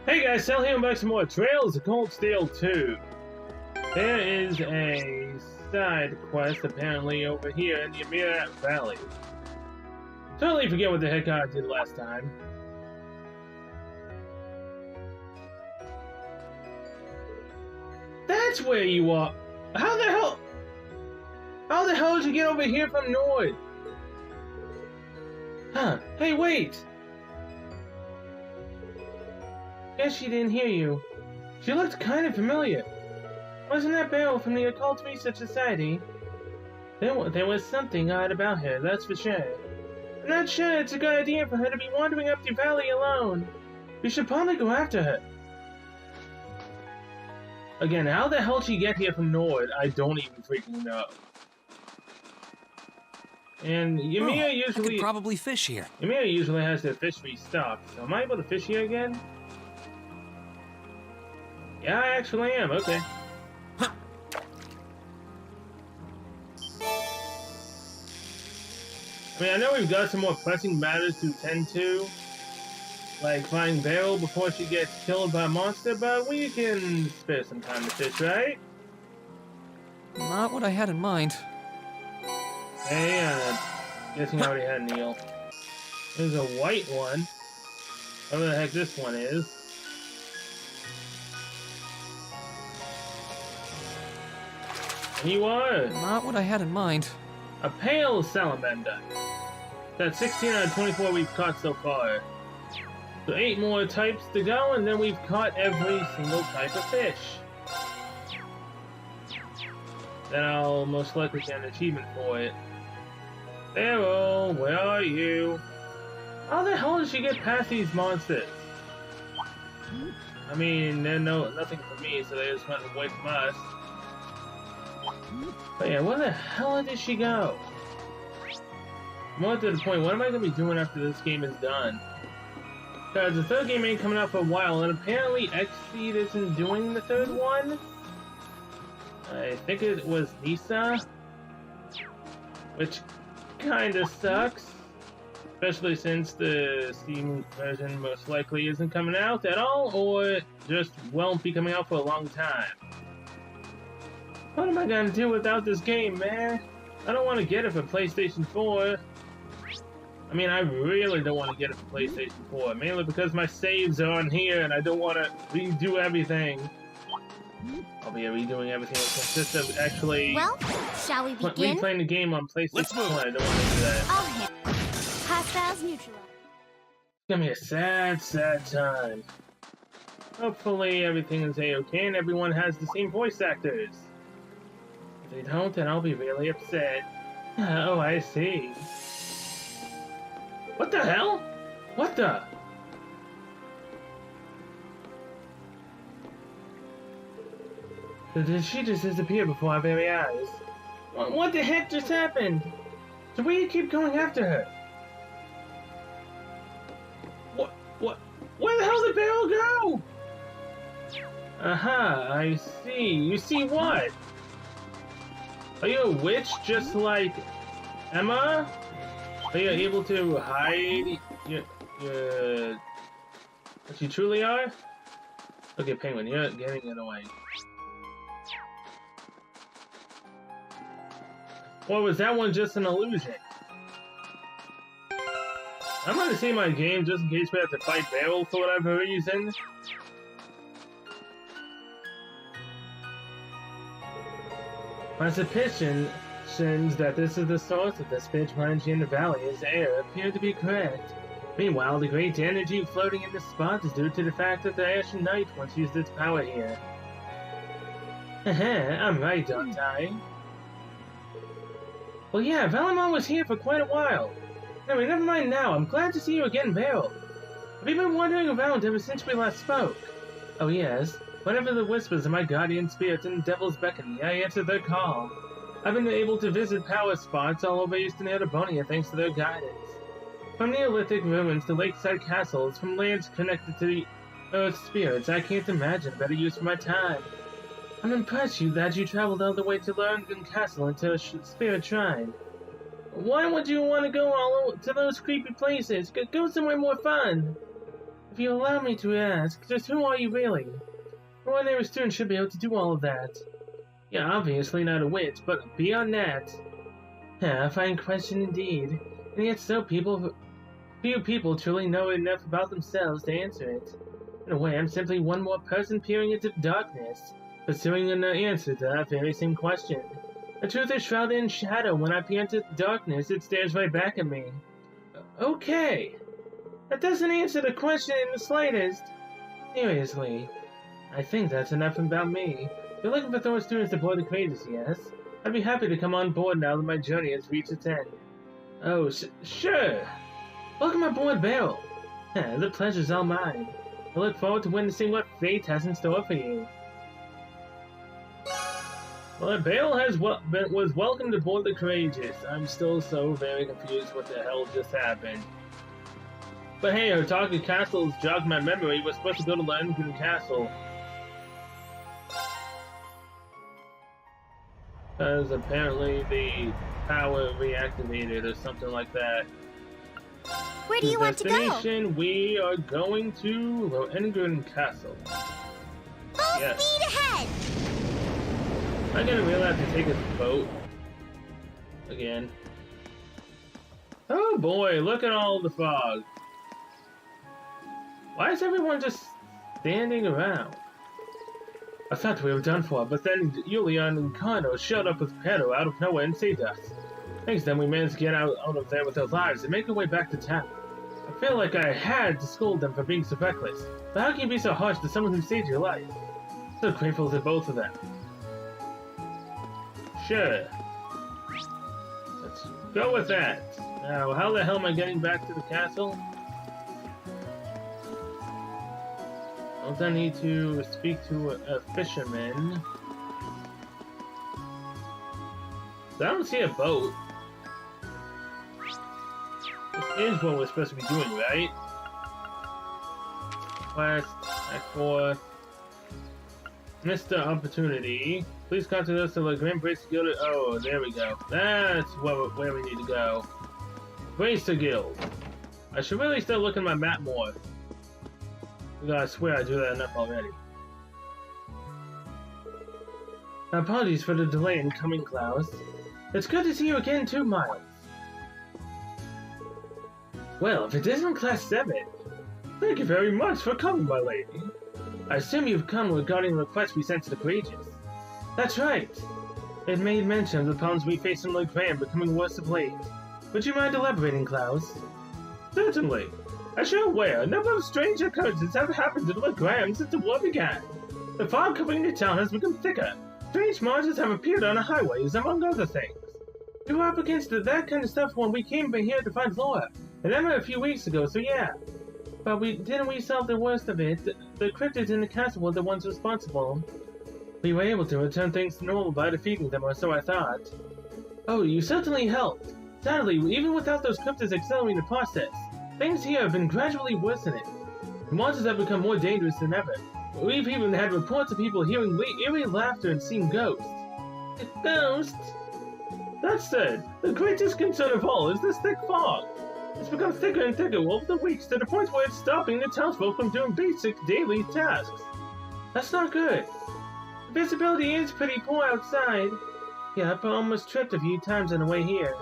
Hey guys, Sal here, and back some more Trails of Cold Steel 2. There is a side quest apparently over here in the Amira Valley. Totally forget what the heck I did last time. That's where you are! How the hell did you get over here from Nord? Huh, hey wait! Guess she didn't hear you. She looked kind of familiar. Wasn't that Beryl from the Occult Research Society? There was something odd about her, that's for sure. I'm not sure it's a good idea for her to be wandering up the valley alone. We should probably go after her. Again, how the hell did she get here from Nord? I don't even freaking know. And Ymir usually... I could probably fish here. Ymir usually has their fish restocked, so am I able to fish here again? Yeah, I actually am, okay. I mean, I know we've got some more pressing matters to tend to, like finding Beryl before she gets killed by a monster, but we can spare some time to fish, right? Not what I had in mind. Hey, guessing I already had an eel. There's a white one. Whatever the heck this one is. And you are? Not what I had in mind. A pale salamander. That's 16 out of 24 we've caught so far. So 8 more types to go, and then we've caught every single type of fish. Then I'll most likely get an achievement for it. Beryl, where are you? How the hell did she get past these monsters? I mean, they're nothing for me, so they just went away from us. But yeah, where the hell did she go? More to the point, what am I going to be doing after this game is done? Because the third game ain't coming out for a while, and apparently Xseed isn't doing the third one? I think it was Nisa, which kinda sucks, especially since the Steam version most likely isn't coming out at all, or just won't be coming out for a long time. What am I gonna do without this game, man? I don't want to get it for PlayStation 4. I mean, I really don't want to get it for PlayStation 4, mainly because my saves are on here and I don't want to redo everything. I'll be redoing everything that consists of actually shall we begin? replaying the game on PlayStation 4. I don't want to do that. I'll hit. Hostiles neutralized. It's gonna be a sad, sad time. Hopefully everything is a-okay and everyone has the same voice actors. If they don't, then I'll be really upset. Oh, I see. What the hell? What the? Did she just disappear before our very eyes? What the heck just happened? So why do you keep going after her? Where the hell did Beryl go? Aha, I see. You see what? Are you a witch just like Emma? Are you able to hide what you truly are? Okay, Penguin, you're getting it away. Or was that one just an illusion? I'm gonna save my game just in case we have to fight Beryl for whatever reason. My suspicions that this is the source of the spiritual energy in the valley's air appear to be correct. Meanwhile, the great energy floating in this spot is due to the fact that the Ashen Knight once used its power here. I'm right, don't I? Well, yeah, Valimon was here for quite a while. Anyway, never mind now. I'm glad to see you again, Beryl. Have you been wandering around ever since we last spoke? Oh, yes. Whenever the whispers of my guardian spirits and devils beckon me, I answer their call. I've been able to visit power spots all over Eastern Erebonia thanks to their guidance. From Neolithic ruins to lakeside castles, from lands connected to the Earth spirits, I can't imagine a better use for my time. I'm impressed that you traveled all the way to Lurgan Castle and to a spirit shrine. Why would you want to go all to those creepy places? Go somewhere more fun. If you allow me to ask, just who are you really? An ordinary student should be able to do all of that. Yeah, obviously not a witch, but beyond that. A fine question indeed. And yet few people truly know enough about themselves to answer it. In a way, I'm simply one more person peering into the darkness, pursuing an answer to that very same question. The truth is shrouded in shadow. When I peer into the darkness, it stares right back at me. Okay. That doesn't answer the question in the slightest. Seriously. I think that's enough about me. You're looking for Thor students to board the craters, yes? I'd be happy to come on board now that my journey has reached its end. Oh, sure. Welcome aboard, Beryl. The pleasure's all mine. I look forward to witnessing what fate has in store for you. Well, Bale was welcomed aboard the Courageous. I'm still so very confused what the hell just happened. But hey, Otaka Castle's jogged my memory. We're supposed to go to Landgren Castle. Because apparently the power reactivated or something like that. Where do you want to go? Destination, we are going to Landgren Castle. Full speed ahead! I'm gonna really have to take a boat. Again. Oh boy, look at all the fog. Why is everyone just standing around? I thought we were done for, but then Julian and Kano showed up with Pedro out of nowhere and saved us. Thanks then we managed to get out of there with our lives and make our way back to town. I feel like I had to scold them for being so reckless, but how can you be so harsh to someone who saved your life? So grateful to both of them. Sure. Let's go with that. Now, how the hell am I getting back to the castle? Don't I need to speak to a fisherman? I don't see a boat. This is what we're supposed to be doing, right? Quest, Act 4. Mr. Opportunity. Please contact us to the Grand Bracer Guild. Oh, there we go. That's where we need to go. Bracer Guild. I should really start looking at my map more. I swear I do that enough already. Apologies for the delay in coming, Klaus. It's good to see you again too, Miles. Well, if it isn't Class 7, thank you very much for coming, my lady. I assume you've come regarding the request we sent to the Courageous. That's right. It made mention of the problems we face in Legrand becoming worse of late. Would you mind elaborating, Klaus? Certainly. As you're aware, a number of strange occurrences have happened in Legrand since the war began. The fog covering the town has become thicker. Strange monsters have appeared on the highways, among other things. We were up against that kind of stuff when we came here to find Laura, and Emma a few weeks ago, so yeah. But didn't we solve the worst of it? The cryptids in the castle were the ones responsible. We were able to return things to normal by defeating them, or so I thought. Oh, you certainly helped. Sadly, even without those cryptids accelerating the process, things here have been gradually worsening. The monsters have become more dangerous than ever. We've even had reports of people hearing eerie laughter and seeing ghosts. Ghosts? That said, the greatest concern of all is this thick fog. It's become thicker and thicker over the weeks to the point where it's stopping the townsfolk from doing basic daily tasks. That's not good. The visibility is pretty poor outside. Yep, I almost tripped a few times on the way here.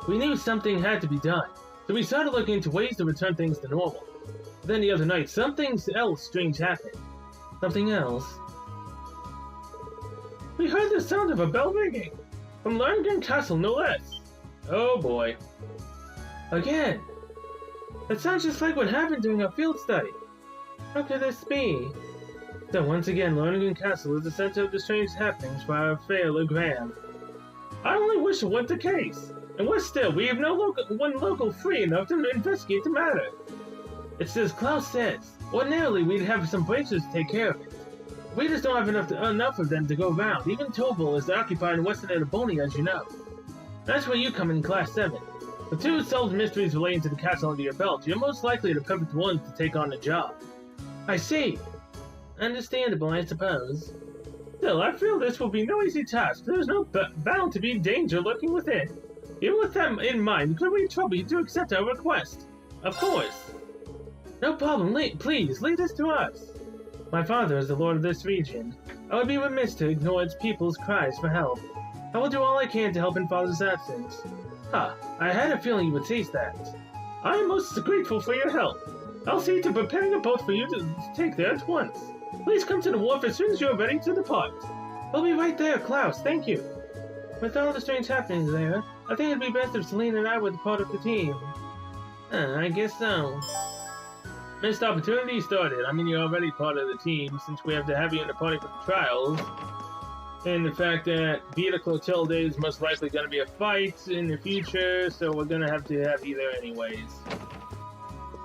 We knew something had to be done, so we started looking into ways to return things to normal. But then the other night, something else strange happened. Something else. We heard the sound of a bell ringing. From Landgren Castle, no less. Oh boy. Again. That sounds just like what happened during our field study. How could this be? So once again, Landgren Castle is the center of the strange happenings for our fair Legrand. I only wish it weren't the case. And worse still, we have no local free enough to investigate the matter. It's as Klaus says. Ordinarily, we'd have some bracers to take care of it. We just don't have enough of them to go around. Even Tobel is occupied in Western Erebony, as you know. That's where you come in Class 7. With 2 solved mysteries relating to the castle under your belt, you're most likely the perfect one to take on the job. I see. Understandable, I suppose. Still, I feel this will be no easy task. There's no bound to be danger lurking within. Even with that in mind, could we trouble you to accept our request? Of course. No problem. Please, lead us to us. My father is the lord of this region. I would be remiss to ignore its people's cries for help. I will do all I can to help in father's absence. I had a feeling you would say that. I am most grateful for your help. I'll see to preparing a boat for you to take there at once. Please come to the wharf as soon as you are ready to depart. I'll be right there, Klaus. Thank you. With all the strange happenings there, I think it'd be best if Celine and I were part of the team. I guess so. Missed opportunity started. I mean, you're already part of the team since we have to have you in the party for the trials. And the fact that Vita Clotilde is most likely going to be a fight in the future, so we're going to have you there anyways.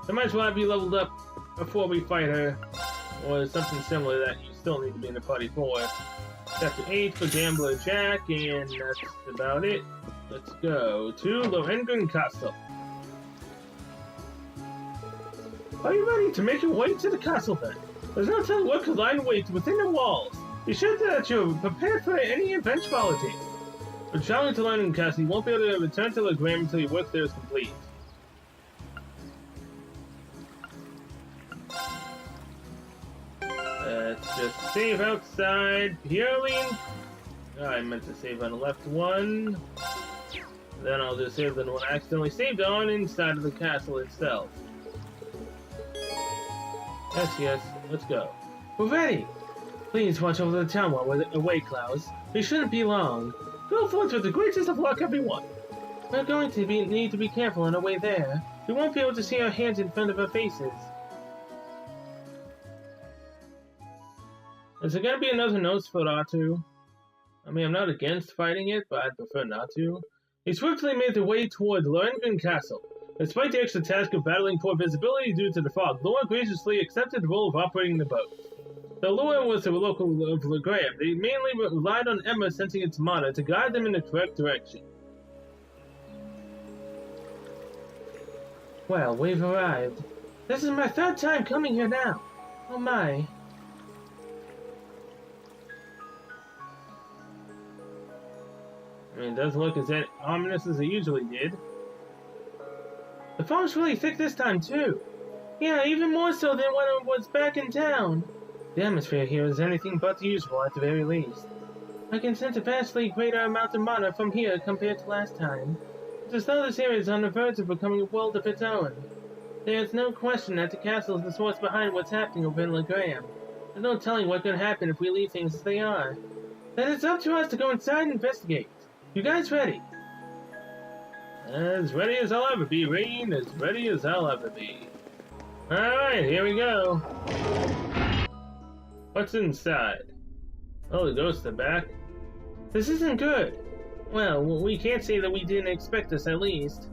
So might as well have you leveled up before we fight her, or something similar that you still need to be in the party for. Chapter 8 for Gambler Jack, and that's about it. Let's go to Lohengrin Castle. Are you ready to make your way to the castle then? There's no telling what could lie in wait within the walls. Be sure that you're prepared for any eventuality. When traveling to London Castle, you won't be able to return to Legram until your work there is complete. Let's just save outside purely. I meant to save on the left one. Then I'll just save the one I accidentally saved on inside of the castle itself. Yes, let's go. We're ready! Please watch over the town while we're away, Klaus. We shouldn't be long. Go forth with the greatest of luck, everyone! We're going to need to be careful on our way there. We won't be able to see our hands in front of our faces. Is there gonna be another Nosferatu? I mean, I'm not against fighting it, but I'd prefer not to. They swiftly made their way toward Lohengrin Castle. Despite the extra task of battling poor visibility due to the fog, Laura graciously accepted the role of operating the boat. Though Laura was a local of Legram, they mainly relied on Emma sensing its mana to guide them in the correct direction. Well, we've arrived. This is my third time coming here now. Oh my. I mean, it doesn't look as ominous as it usually did. The fog's really thick this time, too. Yeah, even more so than when it was back in town. The atmosphere here is anything but usual at the very least. I can sense a vastly greater amount of mana from here compared to last time. It's as though this area is on the verge of becoming a world of its own. There's no question that the castle is the source behind what's happening over in Legram. There's no telling what could happen if we leave things as they are. Then it's up to us to go inside and investigate. You guys ready? As ready as I'll ever be, Rain. As ready as I'll ever be. Alright, here we go. What's inside? Oh, the ghosts are back. This isn't good. Well, we can't say that we didn't expect this at least.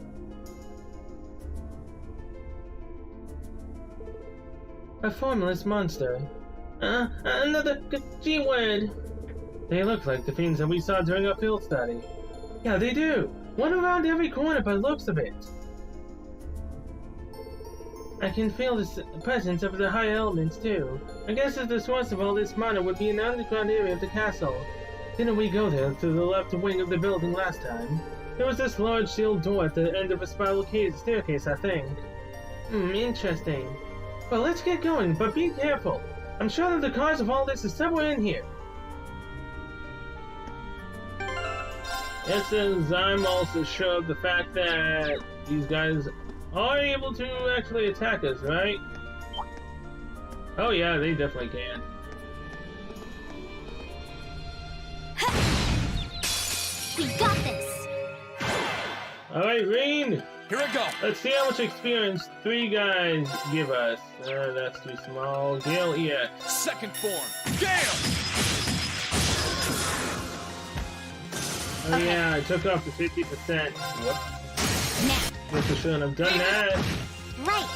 A formless monster. Another G-word. They look like the fiends that we saw during our field study. Yeah, they do. One around every corner by the looks of it. I can feel the presence of the higher elements too. I guess that the source of all this mana would be in the underground area of the castle. Didn't we go there through the left wing of the building last time? There was this large sealed door at the end of a spiral staircase, I think. Interesting. Well, let's get going, but be careful. I'm sure that the cause of all this is somewhere in here. It says I'm also sure of the fact that these guys are able to actually attack us, right? Oh yeah, they definitely can. We got this! Alright, Reen! Here I go! Let's see how much experience 3 guys give us. That's too small. Gale EX. Second form! Gale! Oh yeah, I took off the 50%. Whoops. Now. Guess I shouldn't have done that. Right.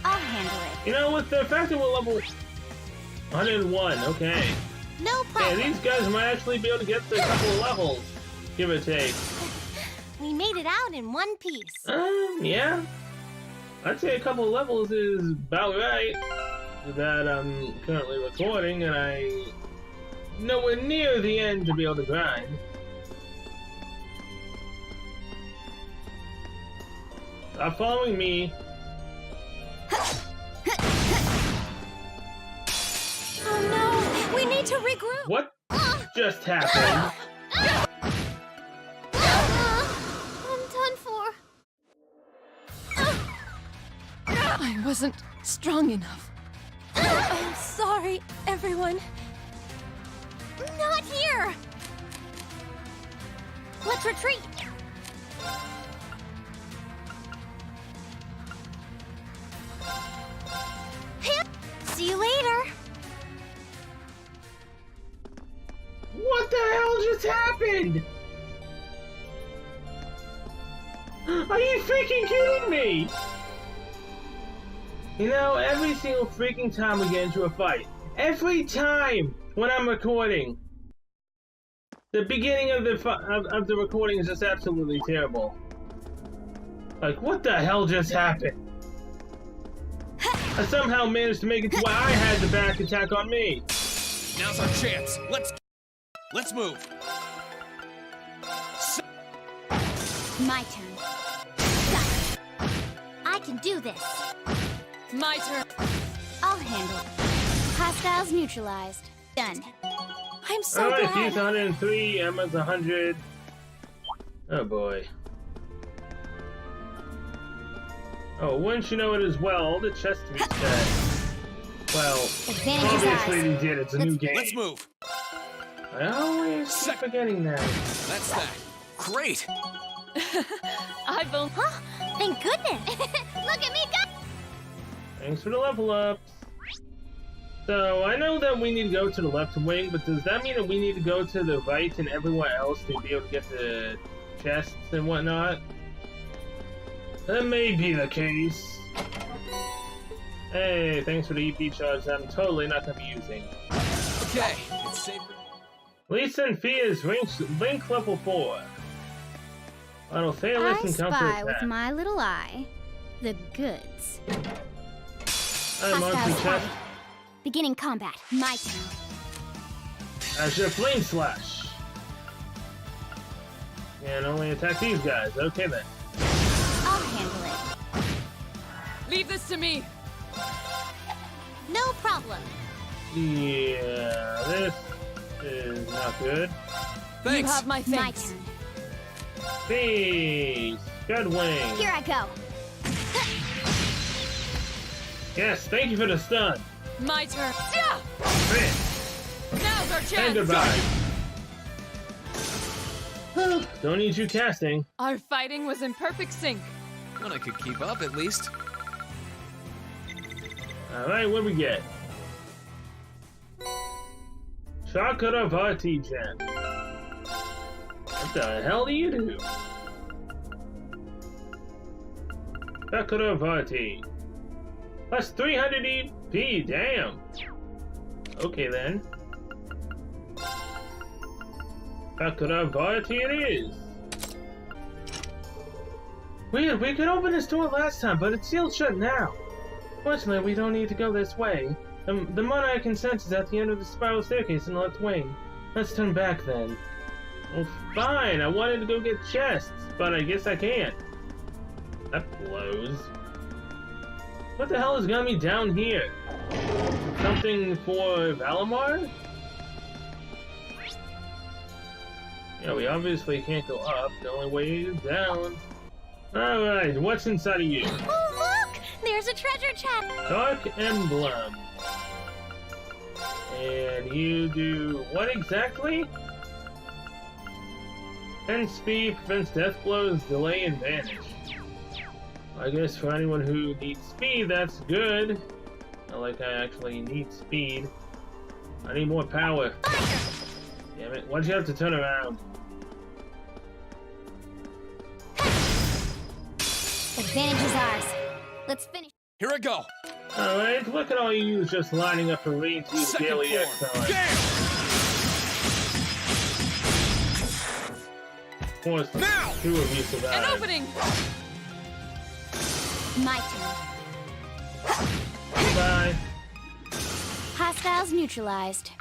I'll handle it. You know, with the fact that we're level 101, okay. No problem. Yeah, these guys might actually be able to get to a couple of levels, give or take. We made it out in one piece. Yeah. I'd say a couple of levels is about right. That I'm currently recording, and I nowhere near the end to be able to grind. Stop following me. group. What just happened? I'm done for. I wasn't strong enough. I'm sorry, everyone. Not here. Let's retreat. See you later. What the hell just happened? Are you freaking kidding me? You know, every single freaking time we get into a fight, every time when I'm recording, the beginning of the recording is just absolutely terrible. Like, what the hell just happened? I somehow managed to make it to where I had the back attack on me. Now's our chance. Let's move. My turn. Got it. I can do this. My turn. I'll handle it. Hostiles neutralized. Done. I'm so Alright, glad. he's 103, Emma's 100. Oh boy. Oh, wouldn't you know it as well, the chest reset. Well, Advantage is obviously ours. they did, it's a new game. Let's move. I always keep forgetting that. That's that. Great. I've only... Huh? Thank goodness. Look at me go. Thanks for the level ups. So, I know that we need to go to the left wing, but does that mean that we need to go to the right and everywhere else to be able to get the chests and whatnot? That may be the case. Hey, thanks for the EP charge that I'm totally not going to be using. Okay, it's safe. Lisa and Fia's link level 4. Auto failless I and counter spy attack. with my little eye the goods. I'm on Hostiles to chest. spotted. Beginning combat. My turn. As your flame slash. And only attack these guys. Okay then. I'll handle it. Leave this to me. No problem. Yeah, this is not good. You Thanks. have my My thanks. turn. Peace. Good wing. Here I go. Yes, thank you for the stun. My turn. Yeah! Crit. Now's our And chance. goodbye. Don't need you casting. Our fighting was in perfect sync. Well, I could keep up at least. Alright, what we get? Chakravarti gem. What the hell do you do? Chakravarti. Plus 300 EP, damn. Okay then. Chakravarti it is. Weird, we could open this door last time, but it's sealed shut now. Fortunately, we don't need to go this way. The monarch consents is at the end of the spiral staircase in the left wing. Let's turn back then. Well, fine. I wanted to go get chests, but I guess I can't. That blows. What the hell has got me down here? Something for Valimar? Yeah, we obviously can't go up. The only way is down. Alright, what's inside of you? Oh, look! There's a treasure chest. Dark Emblem. And you do what exactly? 10 speed, prevents death blows, delay, and vanish. I guess for anyone who needs speed, that's good. Not like I actually need speed. I need more power. Damn it, why'd you have to turn around? Advantage is ours. Let's finish. Here I go. Alright, look at all you just lining up for range to use Second daily form. X on. Damn! Of course, Now! 2 of you survived. An opening. My turn. Goodbye. Hostiles neutralized.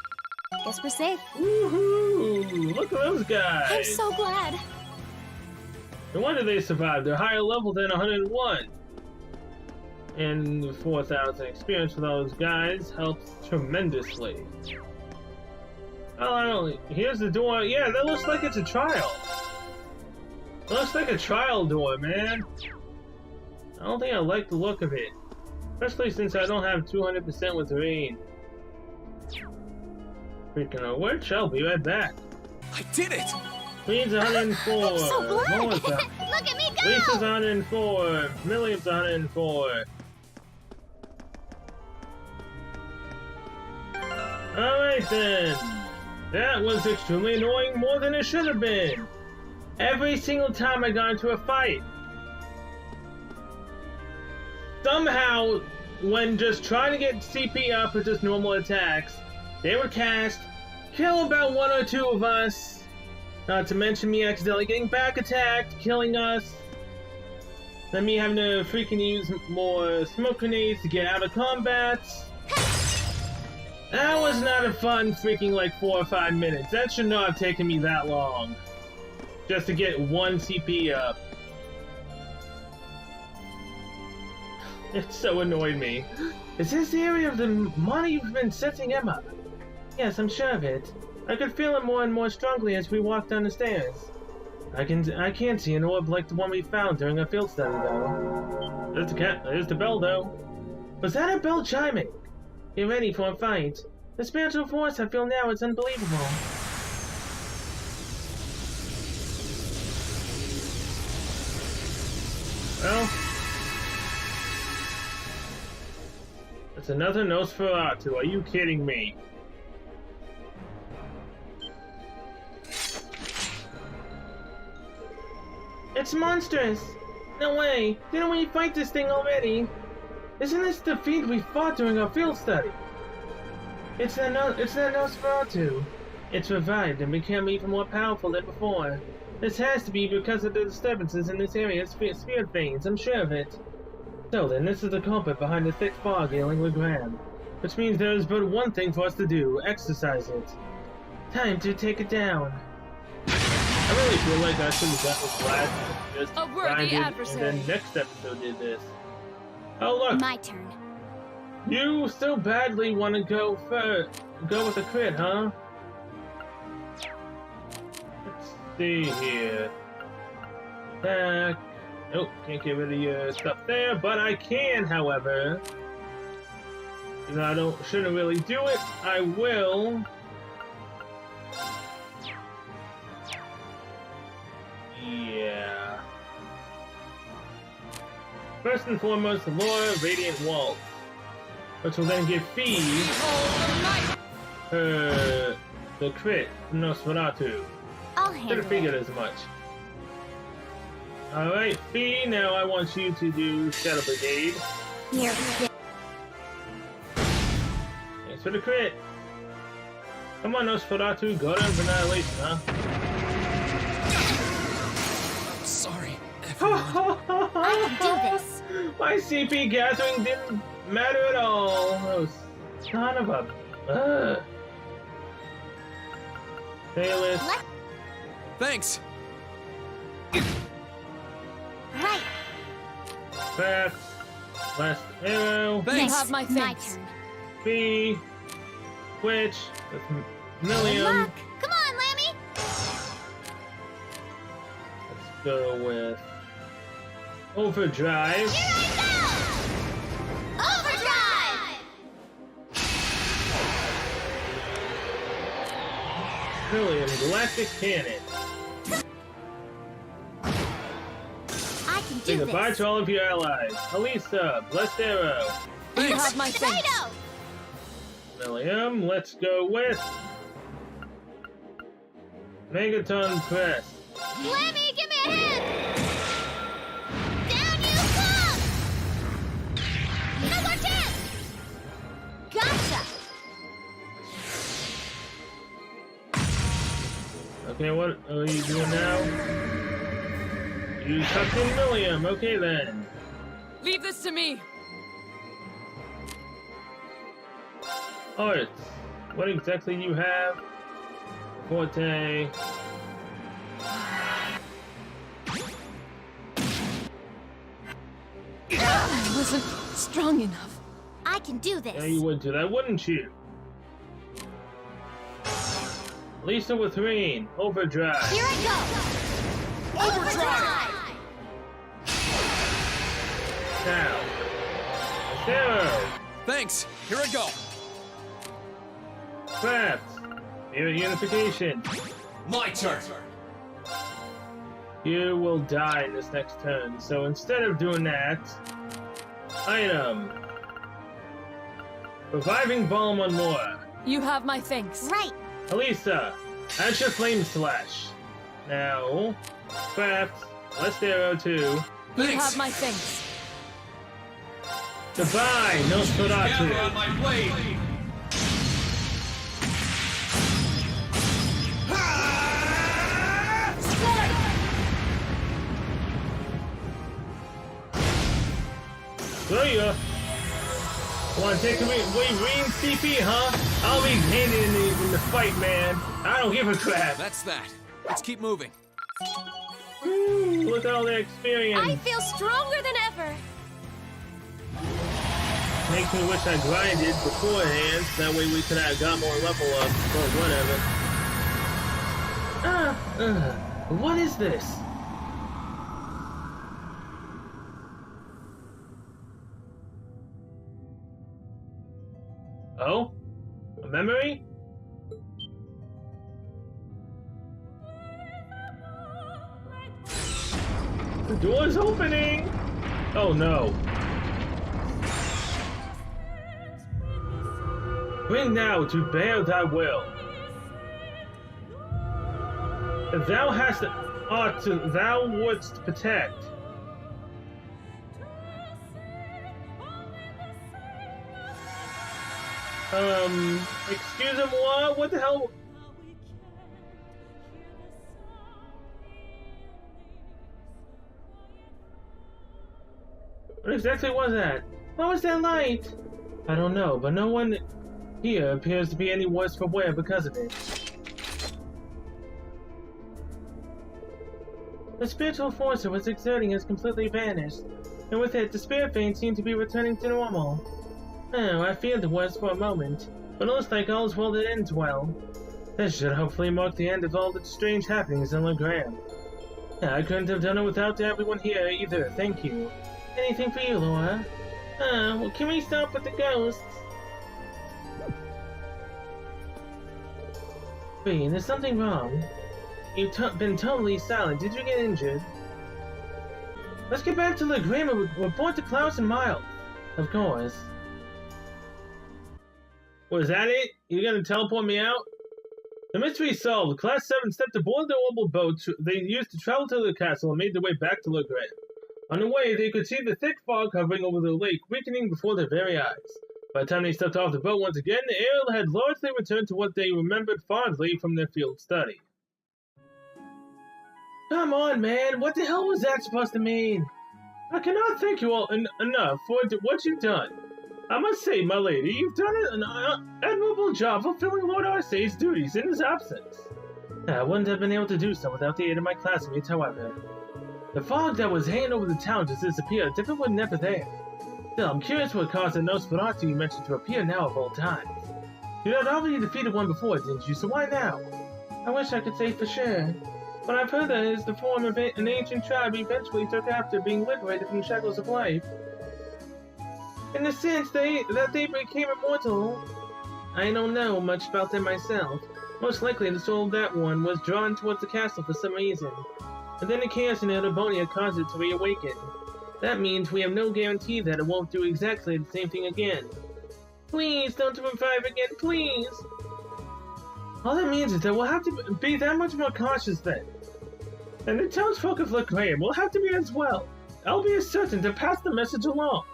Guess we're safe. Woohoo! Look at those guys! I'm so glad. No wonder they survived. They're higher level than 101. And 4,000 experience for those guys helps tremendously. Oh, I don't. Here's the door. Yeah, that looks like it's a trial. It looks like a trial door, man. I don't think I like the look of it. Especially since I don't have 200% with rain. Freaking out. Where'd Shell be? Right back. I did it! Queen's 104. I'm so blurred. Melissa. Look at me go! Lisa's 104. Milliam's 104. Alright then. That was extremely annoying, more than it should have been. Every single time I got into a fight. Somehow, when just trying to get CP up with just normal attacks, they would cast, kill about one or two of us, not to mention me accidentally getting back attacked, killing us, then me having to freaking use more smoke grenades to get out of combat. That was not a fun freaking like 4 or 5 minutes. That should not have taken me that long. Just to get one CP up. It so annoyed me. Is this the area of the money you've been setting Emma? Yes, I'm sure of it. I could feel it more and more strongly as we walked down the stairs. I can't see an orb like the one we found during our field study, though. There's the bell, though. Was that a bell chiming? Get ready for a fight. The spiritual force I feel now is unbelievable. Well, it's another Nosferatu. Are you kidding me? It's monstrous! No way! Didn't we fight this thing already? Isn't this the fiend we fought during our field study? It's that Nosferatu. It's revived and become even more powerful than before. This has to be because of the disturbances in this area's spirit veins, I'm sure of it. So then, this is the culprit behind the thick fog ailing Legrand. Which means there is but one thing for us to do, exercise it. Time to take it down. I really feel like I should have got this last and just A worthy grinded, adversary. and then next episode did this. Oh look! My turn. You still badly want to go with a crit, huh? Let's see here. Attack. Nope, can't get rid of your stuff there, but I can, however. Even though I shouldn't really do it, I will. Yeah. First and foremost, the Laura Radiant Waltz, which will then give Fee her the crit from Nosferatu. I'll Should handle have figured it. as much. Alright, Fee, now I want you to do Shadow Brigade. Here we go. Thanks for the crit. Come on, Nosferatu, go down for annihilation, huh? Sorry, I can do this. My CP gathering didn't matter at all. Oh, son of a... Bayless. Thanks. Right. Back. Last arrow. Thanks. have my My thanks. turn. B. Switch. With Good Milliam. luck. Come on, Lammy. Let's go with Overdrive. Here I go. Overdrive. Milliam. Galactic Cannon. I can Say do goodbye this. to all of your allies. Elisa. Blessed Arrow. You Thanks. have my thanks. Potato. Milliam. Let's go with Megaton Press. Lammy, give me a hand. Down you come. No more chance. Gotcha. Okay, what are you doing now? You tucked in Milliam. Okay then. Leave this to me. Alright. What exactly do you have? Forte. I wasn't strong enough. I can do this. Yeah, you would do that, wouldn't you? Lisa with Rain. Overdrive. Here I go! Overdrive! Now. Zero. Thanks. Here I go. Trapped. Spirit unification. My turn. You will die in this next turn, so instead of doing that, item. Reviving Balm on Laura. You have my thanks. Right. Elisa, add your Flame Slash. Now, Craft, West Arrow 2. You Thanks. have my thanks. Goodbye, Nosferatu. Camera on my blade. There you go. Want to take away Rain's CP, huh? I'll be handed in the fight, man. I don't give a crap. That's that. Let's keep moving. Look at all that experience. I feel stronger than ever. Makes me wish I grinded beforehand. That way we could have got more level up. But whatever. What is this? Oh? A memory? The door's opening! Oh no. Bring now to bear thy will. If thou hast aught thou wouldst protect. Excuse him, what? What the hell? What exactly was that? What was that light? I don't know, but no one here appears to be any worse for wear because of it. The spiritual force it was exerting has completely vanished, and with it, the spirit vein seemed to be returning to normal. Oh, I feared the worst for a moment, but it looks like all's well that ends well. This should hopefully mark the end of all the strange happenings in Legram. I couldn't have done it without everyone here either, thank you. Anything for you, Laura? Well, can we stop with the ghosts? Green, there's something wrong. You've been totally silent. Did you get injured? Let's get back to Legram and report to Klaus and Miles. Of course. Was that it? You gonna teleport me out? The mystery solved. Class 7 stepped aboard the orbital boat they used to travel to the castle and made their way back to Legram. On the way, they could see the thick fog hovering over the lake, weakening before their very eyes. By the time they stepped off the boat once again, the air had largely returned to what they remembered fondly from their field study. Come on, man! What the hell was that supposed to mean? I cannot thank you all enough for what you've done. I must say, my lady, you've done an admirable job fulfilling Lord Arcee's duties in his absence. I wouldn't have been able to do so without the aid of my classmates, however. The fog that was hanging over the town just disappeared, as if it were never there. Still, I'm curious what caused the Nosferatu you mentioned to appear now of all times. You had already defeated one before, didn't you? So why now? I wish I could say for sure. But I've heard that it is the form of an ancient tribe eventually took after being liberated from the shackles of life. In the sense that they became immortal, I don't know much about them myself. Most likely the soul of that one was drawn towards the castle for some reason. And then the chaos in Erebonia caused it to reawaken. That means we have no guarantee that it won't do exactly the same thing again. Please don't revive again, please! All that means is that we'll have to be that much more cautious then. And the townsfolk of Legram will have to be as well. I'll be as certain to pass the message along.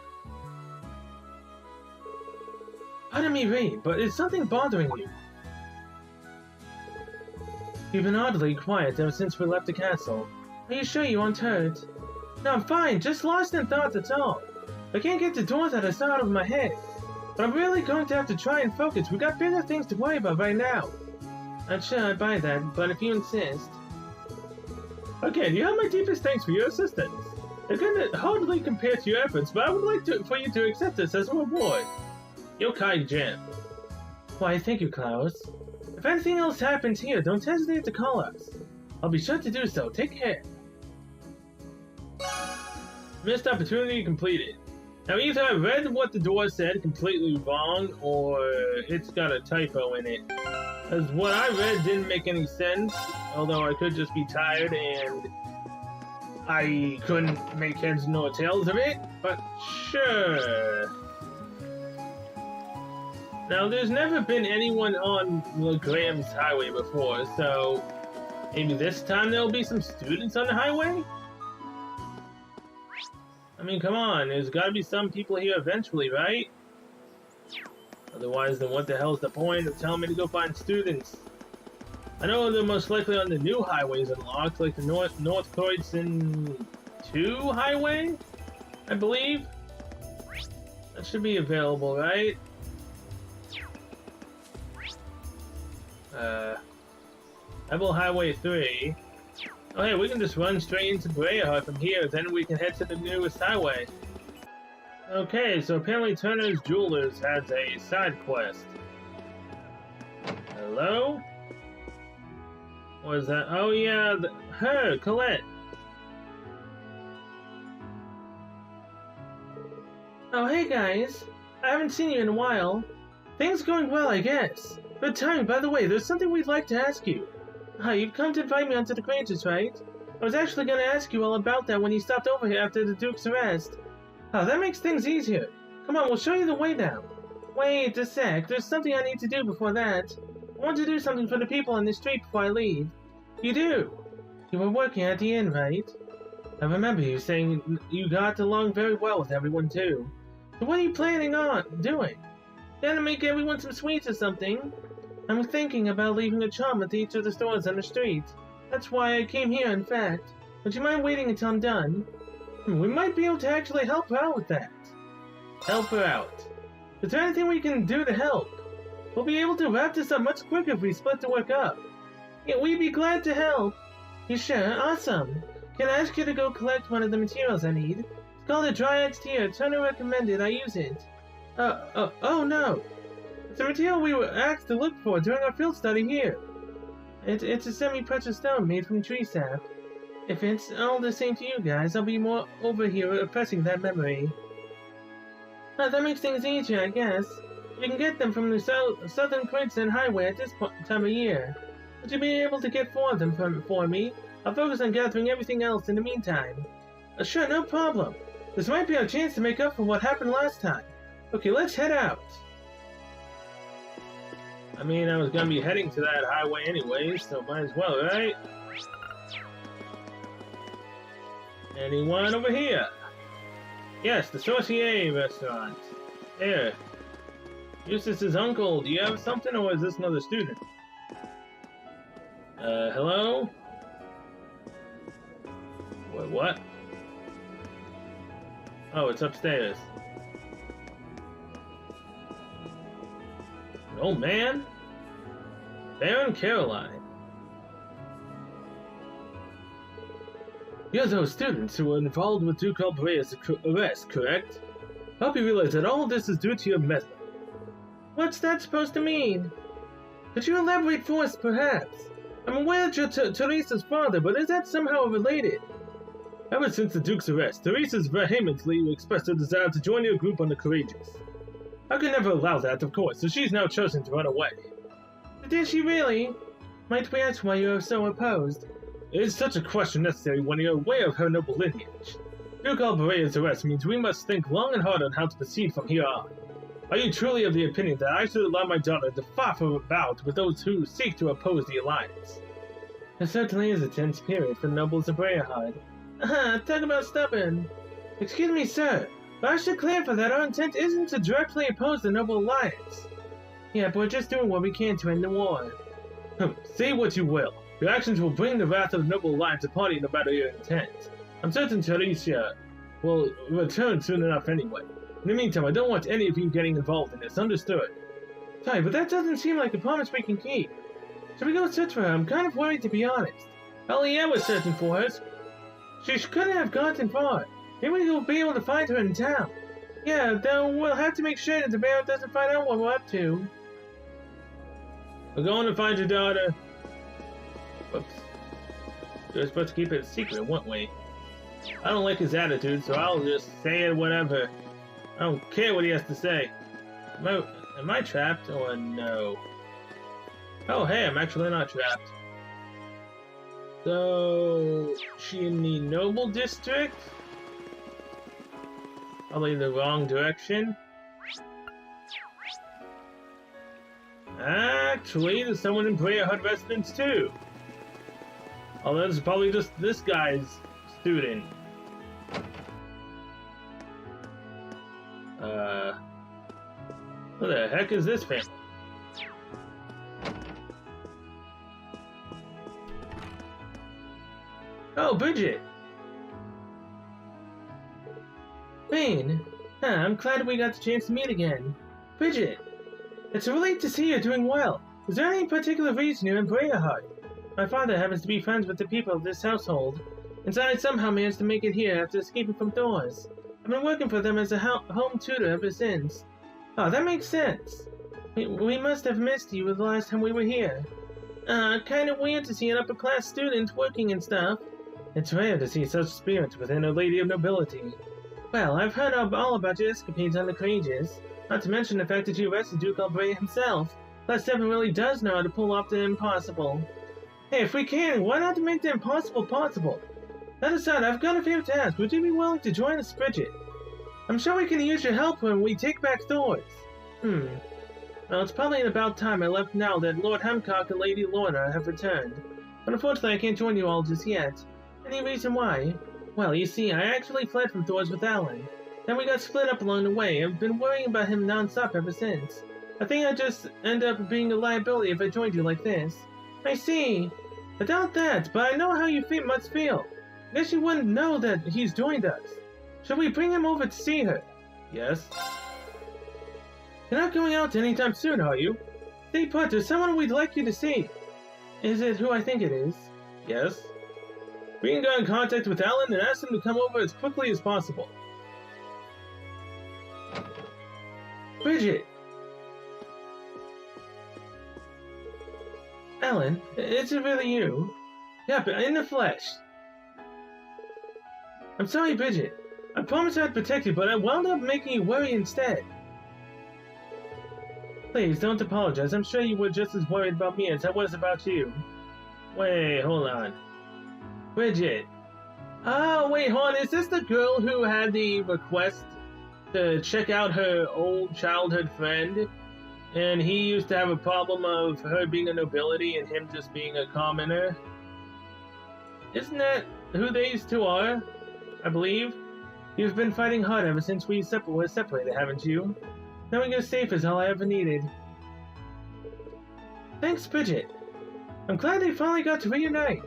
Pardon me, Rain, but is something bothering you? You've been oddly quiet ever since we left the castle. Are you sure you aren't hurt? No, I'm fine, just lost in thought, that's all. I can't get the door that I saw out of my head. But I'm really going to have to try and focus. We got bigger things to worry about right now. Not sure I'd buy that, but if you insist. Again, you have my deepest thanks for your assistance. I couldn't hardly compare to your efforts, but I would like for you to accept this as a reward. Yokai Gem. Why, thank you, Klaus. If anything else happens here, don't hesitate to call us. I'll be sure to do so. Take care. Missed opportunity completed. Now either I read what the door said completely wrong, or it's got a typo in it. Because what I read didn't make any sense, although I could just be tired and I couldn't make heads nor tails of it, but sure. Now there's never been anyone on LeGram's highway before, so maybe this time there'll be some students on the highway? I mean, come on, there's gotta be some people here eventually, right? Otherwise, then what the hell's the point of telling me to go find students? I know they're most likely on the new highways unlocked, like the North Croydon 2 highway, I believe. That should be available, right? Rebel Highway 3. Oh hey, we can just run straight into Briarheart from here, then we can head to the newest highway. Okay, so apparently Turner's Jewelers has a side quest. Hello? What is that? Oh yeah, her, Colette. Oh hey guys, I haven't seen you in a while. Things going well, I guess. Good timing, by the way, there's something we'd like to ask you. Hi, you've come to invite me onto the Granges, right? I was actually going to ask you all about that when you stopped over here after the Duke's arrest. Oh, that makes things easier. Come on, we'll show you the way now. Wait a sec, there's something I need to do before that. I want to do something for the people on the street before I leave. You do? You were working at the inn, right? I remember you saying you got along very well with everyone, too. So what are you planning on doing? Gonna make everyone some sweets or something? I'm thinking about leaving a charm at each of the stores on the street. That's why I came here, in fact. Would you mind waiting until I'm done? We might be able to actually help her out with that. Help her out. Is there anything we can do to help? We'll be able to wrap this up much quicker if we split the work up. Yeah, we'd be glad to help. You sure? Awesome. Can I ask you to go collect one of the materials I need? It's called a Dryad Tear. Turner recommended I use it. Oh no. It's a material we were asked to look for during our field study here. It's a semi-precious stone made from tree sap. If it's all the same to you guys, I'll be more over here oppressing that memory. That makes things easier, I guess. You can get them from the Southern Croydon Highway at this time of year. Would you be able to get 4 of them for me? I'll focus on gathering everything else in the meantime. Sure, no problem. This might be our chance to make up for what happened last time. Okay, let's head out. I mean, I was gonna be heading to that highway anyway, so might as well, right? Anyone over here? Yes, the Saucier restaurant. Here. Eustace's uncle, do you have something, or is this another student? Hello? Wait, what? Oh, it's upstairs. An old man? Baron Caroline. You're those students who were involved with Duke Albraea's arrest, correct? I hope you realize that all this is due to your method. What's that supposed to mean? Could you elaborate for us, perhaps? I'm aware that you're Teresa's father, but is that somehow related? Ever since the Duke's arrest, Teresa's vehemently expressed her desire to join your group on the Courageous. I could never allow that, of course, so she's now chosen to run away. Did she really? Might we ask why you are so opposed? Is such a question necessary when you're aware of her noble lineage? Duke Albraea's arrest means we must think long and hard on how to proceed from here on. Are you truly of the opinion that I should allow my daughter to fight about with those who seek to oppose the alliance? There certainly is a tense period for the nobles of Briarheart. Talk about stubborn. Excuse me, sir, but I should clarify that our intent isn't to directly oppose the Noble Alliance. Yeah, but we're just doing what we can to end the war. Say what you will. Your actions will bring the wrath of the Noble Alliance upon you no matter your intent. I'm certain Teresa will return soon enough anyway. In the meantime, I don't want any of you getting involved in this, understood? Sorry, but that doesn't seem like a promise we can keep. Should we go search for her? I'm kind of worried, to be honest. Hell yeah, we're searching for her. She couldn't have gotten far. Maybe we'll be able to find her in town. Yeah, though we'll have to make sure that the Baron doesn't find out what we're up to. We're going to find your daughter. Whoops. We were supposed to keep it a secret, weren't we? I don't like his attitude, so I'll just say it whatever. I don't care what he has to say. Am I trapped or no? Oh, hey, I'm actually not trapped. So, she in the Noble District? Probably the wrong direction. Actually, there's someone in Brea Hut residence too. Although it's probably just this guy's student. Who the heck is this family? Oh, Bridget! Wayne! I'm glad we got the chance to meet again. Bridget! It's a relief to see you're doing well. Is there any particular reason you're in Brea Hut? My father happens to be friends with the people of this household, and so I somehow managed to make it here after escaping from Thor's. I've been working for them as a home tutor ever since. Oh, that makes sense. We must have missed you the last time we were here. Kinda weird to see an upper-class student working and stuff. It's rare to see such spirit within a lady of nobility. Well, I've heard all about your escapades on the Courageous, not to mention the fact that you arrested Duke Albrea himself. Plus, Devin really does know how to pull off the impossible. Hey, if we can, why not make the impossible possible? That aside, I've got a favor to ask. Would you be willing to join us, Bridget? I'm sure we can use your help when we take back Thor's. Well, it's probably about time I left now that Lord Hemcock and Lady Lorna have returned. But unfortunately, I can't join you all just yet. Any reason why? Well, you see, I actually fled from Thor's with Alan. Then we got split up along the way. I've been worrying about him non-stop ever since. I think I'd just end up being a liability if I joined you like this. I see. I doubt that, but I know how you must feel. I guess you wouldn't know that he's joined us. Should we bring him over to see her? Yes. You're not going out anytime soon, are you? Stay put, there's someone we'd like you to see. Is it who I think it is? Yes. We can get in contact with Alan and ask him to come over as quickly as possible. Bridget! Alan, is it really you? Yep, in the flesh. I'm sorry, Bridget. I promised I'd protect you, but I wound up making you worry instead. Please, don't apologize. I'm sure you were just as worried about me as I was about you. Wait, hold on. Bridget. Oh, wait, hold on. Is this the girl who had the request to check out her old childhood friend? And he used to have a problem of her being a nobility and him just being a commoner? Isn't that who these two are? I believe. You've been fighting hard ever since we were separated, haven't you? Knowing you're safe is all I ever needed. Thanks, Bridget. I'm glad they finally got to reunite.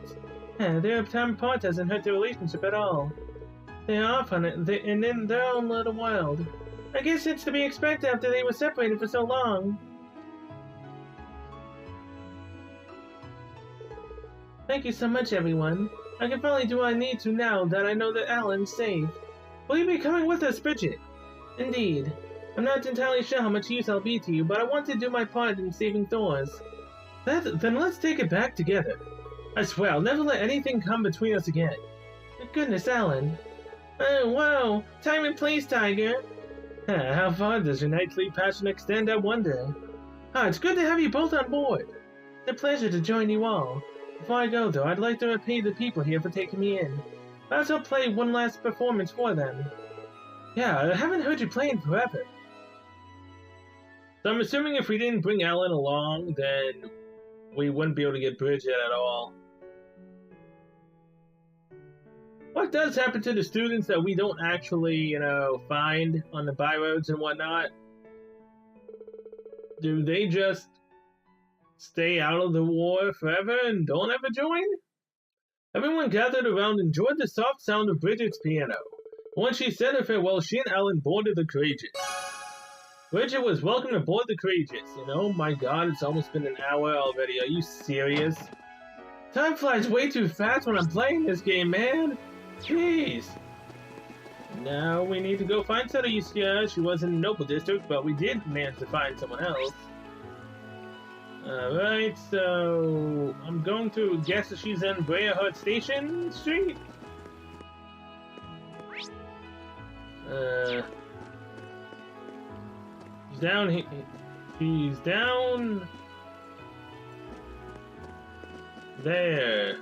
Their time apart hasn't hurt their relationship at all. They're off on it, and in their own little world. I guess it's to be expected after they were separated for so long. Thank you so much, everyone. I can finally do what I need to now that I know that Alan's safe. Will you be coming with us, Bridget? Indeed. I'm not entirely sure how much use I'll be to you, but I want to do my part in saving Thor's. Then let's take it back together. I swear I'll never let anything come between us again. Good goodness, Alan. Oh, whoa! Time and place, Tiger! How far does your knightly passion extend, I wonder? It's good to have you both on board. It's a pleasure to join you all. Before I go, though, I'd like to repay the people here for taking me in. I also play one last performance for them. Yeah, I haven't heard you play in forever. So I'm assuming if we didn't bring Alan along, then we wouldn't be able to get Bridget at all. What does happen to the students that we don't actually, find on the byroads and whatnot? Do they just stay out of the war forever and don't ever join? Everyone gathered around and enjoyed the soft sound of Bridget's piano. Once she said her farewell, she and Alan boarded the Courageous. Bridget was welcome to board the Courageous. Oh my god, it's almost been an hour already. Are you serious? Time flies way too fast when I'm playing this game, man. Jeez. Now we need to go find Celicia. She was in the Noble District, but we did manage to find someone else. Alright, so I'm going to guess that she's in Briarheart Station Street? He's down here. He's down there.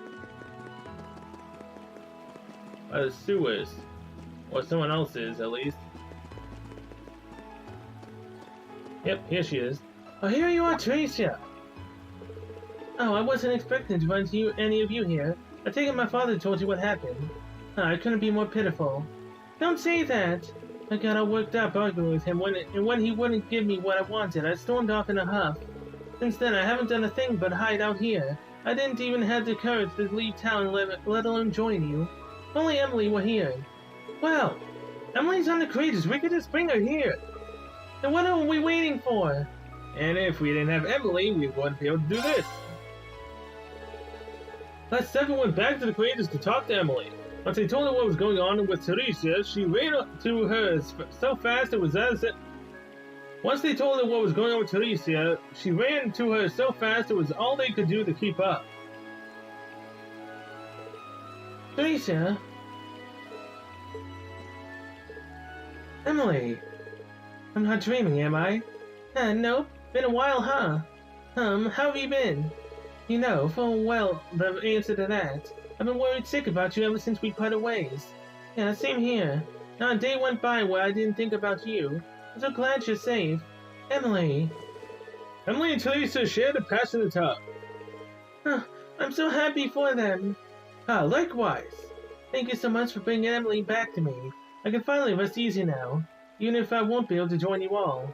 By the sewers. Or someone else is, at least. Yep, here she is. Oh, here you are, Teresa! Oh, I wasn't expecting to run into any of you here. I take it my father told you what happened. I couldn't be more pitiful. Don't say that! I got all worked up arguing with him when he wouldn't give me what I wanted. I stormed off in a huff. Since then, I haven't done a thing but hide out here. I didn't even have the courage to leave town, let alone join you. If only Emily were here. Well, Emily's on the Courageous. We could just bring her here. And what are we waiting for? And if we didn't have Emily, we wouldn't be able to do this. Last Stefan went back to the Courageous to talk to Emily. Once they told her what was going on with Teresa, she ran up to her so fast it was as if... Once they told her what was going on with Teresa, she ran to her so fast it was all they could do to keep up. Teresa? Emily? I'm not dreaming, am I? Nope. Been a while, huh? How have you been? You know full well the answer to that. I've been worried sick about you ever since we parted ways. Yeah, same here. Not a day went by where I didn't think about you. I'm so glad you're safe. Emily. Emily and Teresa shared a passionate talk. I'm so happy for them. Likewise. Thank you so much for bringing Emily back to me. I can finally rest easy now, even if I won't be able to join you all.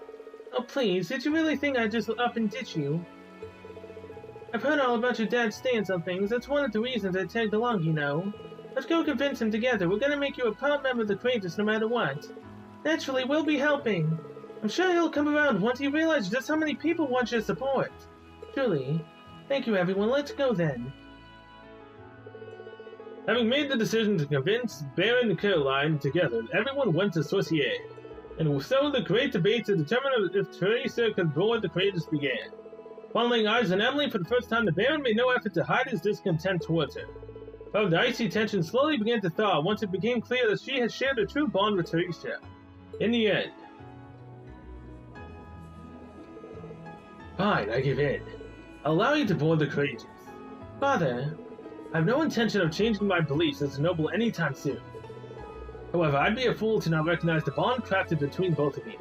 Oh please, did you really think I'd just up and ditch you? I've heard all about your dad's stance on things. That's one of the reasons I tagged along, you know. Let's go convince him together. We're gonna make you a proud member of the Courageous no matter what. Naturally, we'll be helping. I'm sure he'll come around once he realizes just how many people want your support. Truly. Thank you, everyone. Let's go then. Having made the decision to convince Baron and Caroline together, everyone went to Sorcier. And so the great debate to determine if Teresa could board the Courageous began. Following eyes on Emily for the first time, the Baron made no effort to hide his discontent towards her. However, the icy tension slowly began to thaw once it became clear that she had shared a true bond with Teresa. In the end... Fine, I give in. I'll allow you to board the Courageous. Father, I have no intention of changing my beliefs as a noble anytime soon. However, I'd be a fool to not recognize the bond crafted between both of you.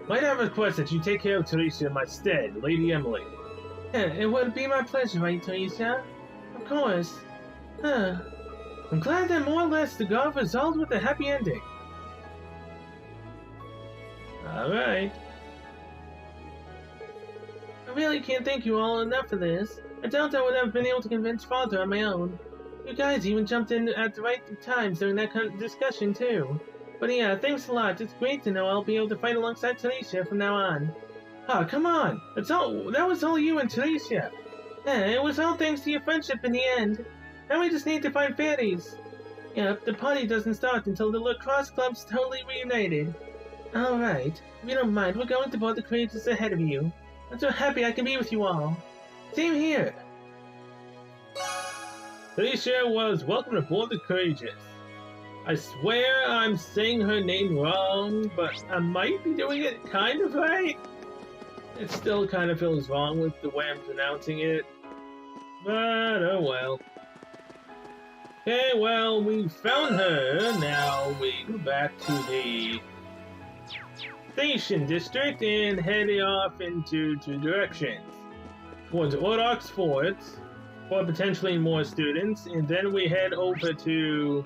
Might I request that you take care of Teresa in my stead, Lady Emily? It would be my pleasure, right, Teresa? Of course. I'm glad that more or less the golf resolved with a happy ending. Alright. I really can't thank you all enough for this. I doubt I would have been able to convince Father on my own. You guys even jumped in at the right times during that discussion, too. But yeah, thanks a lot. It's great to know I'll be able to fight alongside Teresa from now on. Come on! That was all you and Teresa! It was all thanks to your friendship in the end. Now we just need to find fairies. Yep, the party doesn't start until the lacrosse club's totally reunited. Alright, if you don't mind, we're going to board the Courageous ahead of you. I'm so happy I can be with you all. Same here! Teresa was welcome aboard the Courageous. I swear I'm saying her name wrong, but I might be doing it kind of right. It still kind of feels wrong with the way I'm pronouncing it. But oh well. Okay, well, we found her. Now we go back to the Station District and head off into two directions. Towards Ordox Fort, for potentially more students, and then we head over to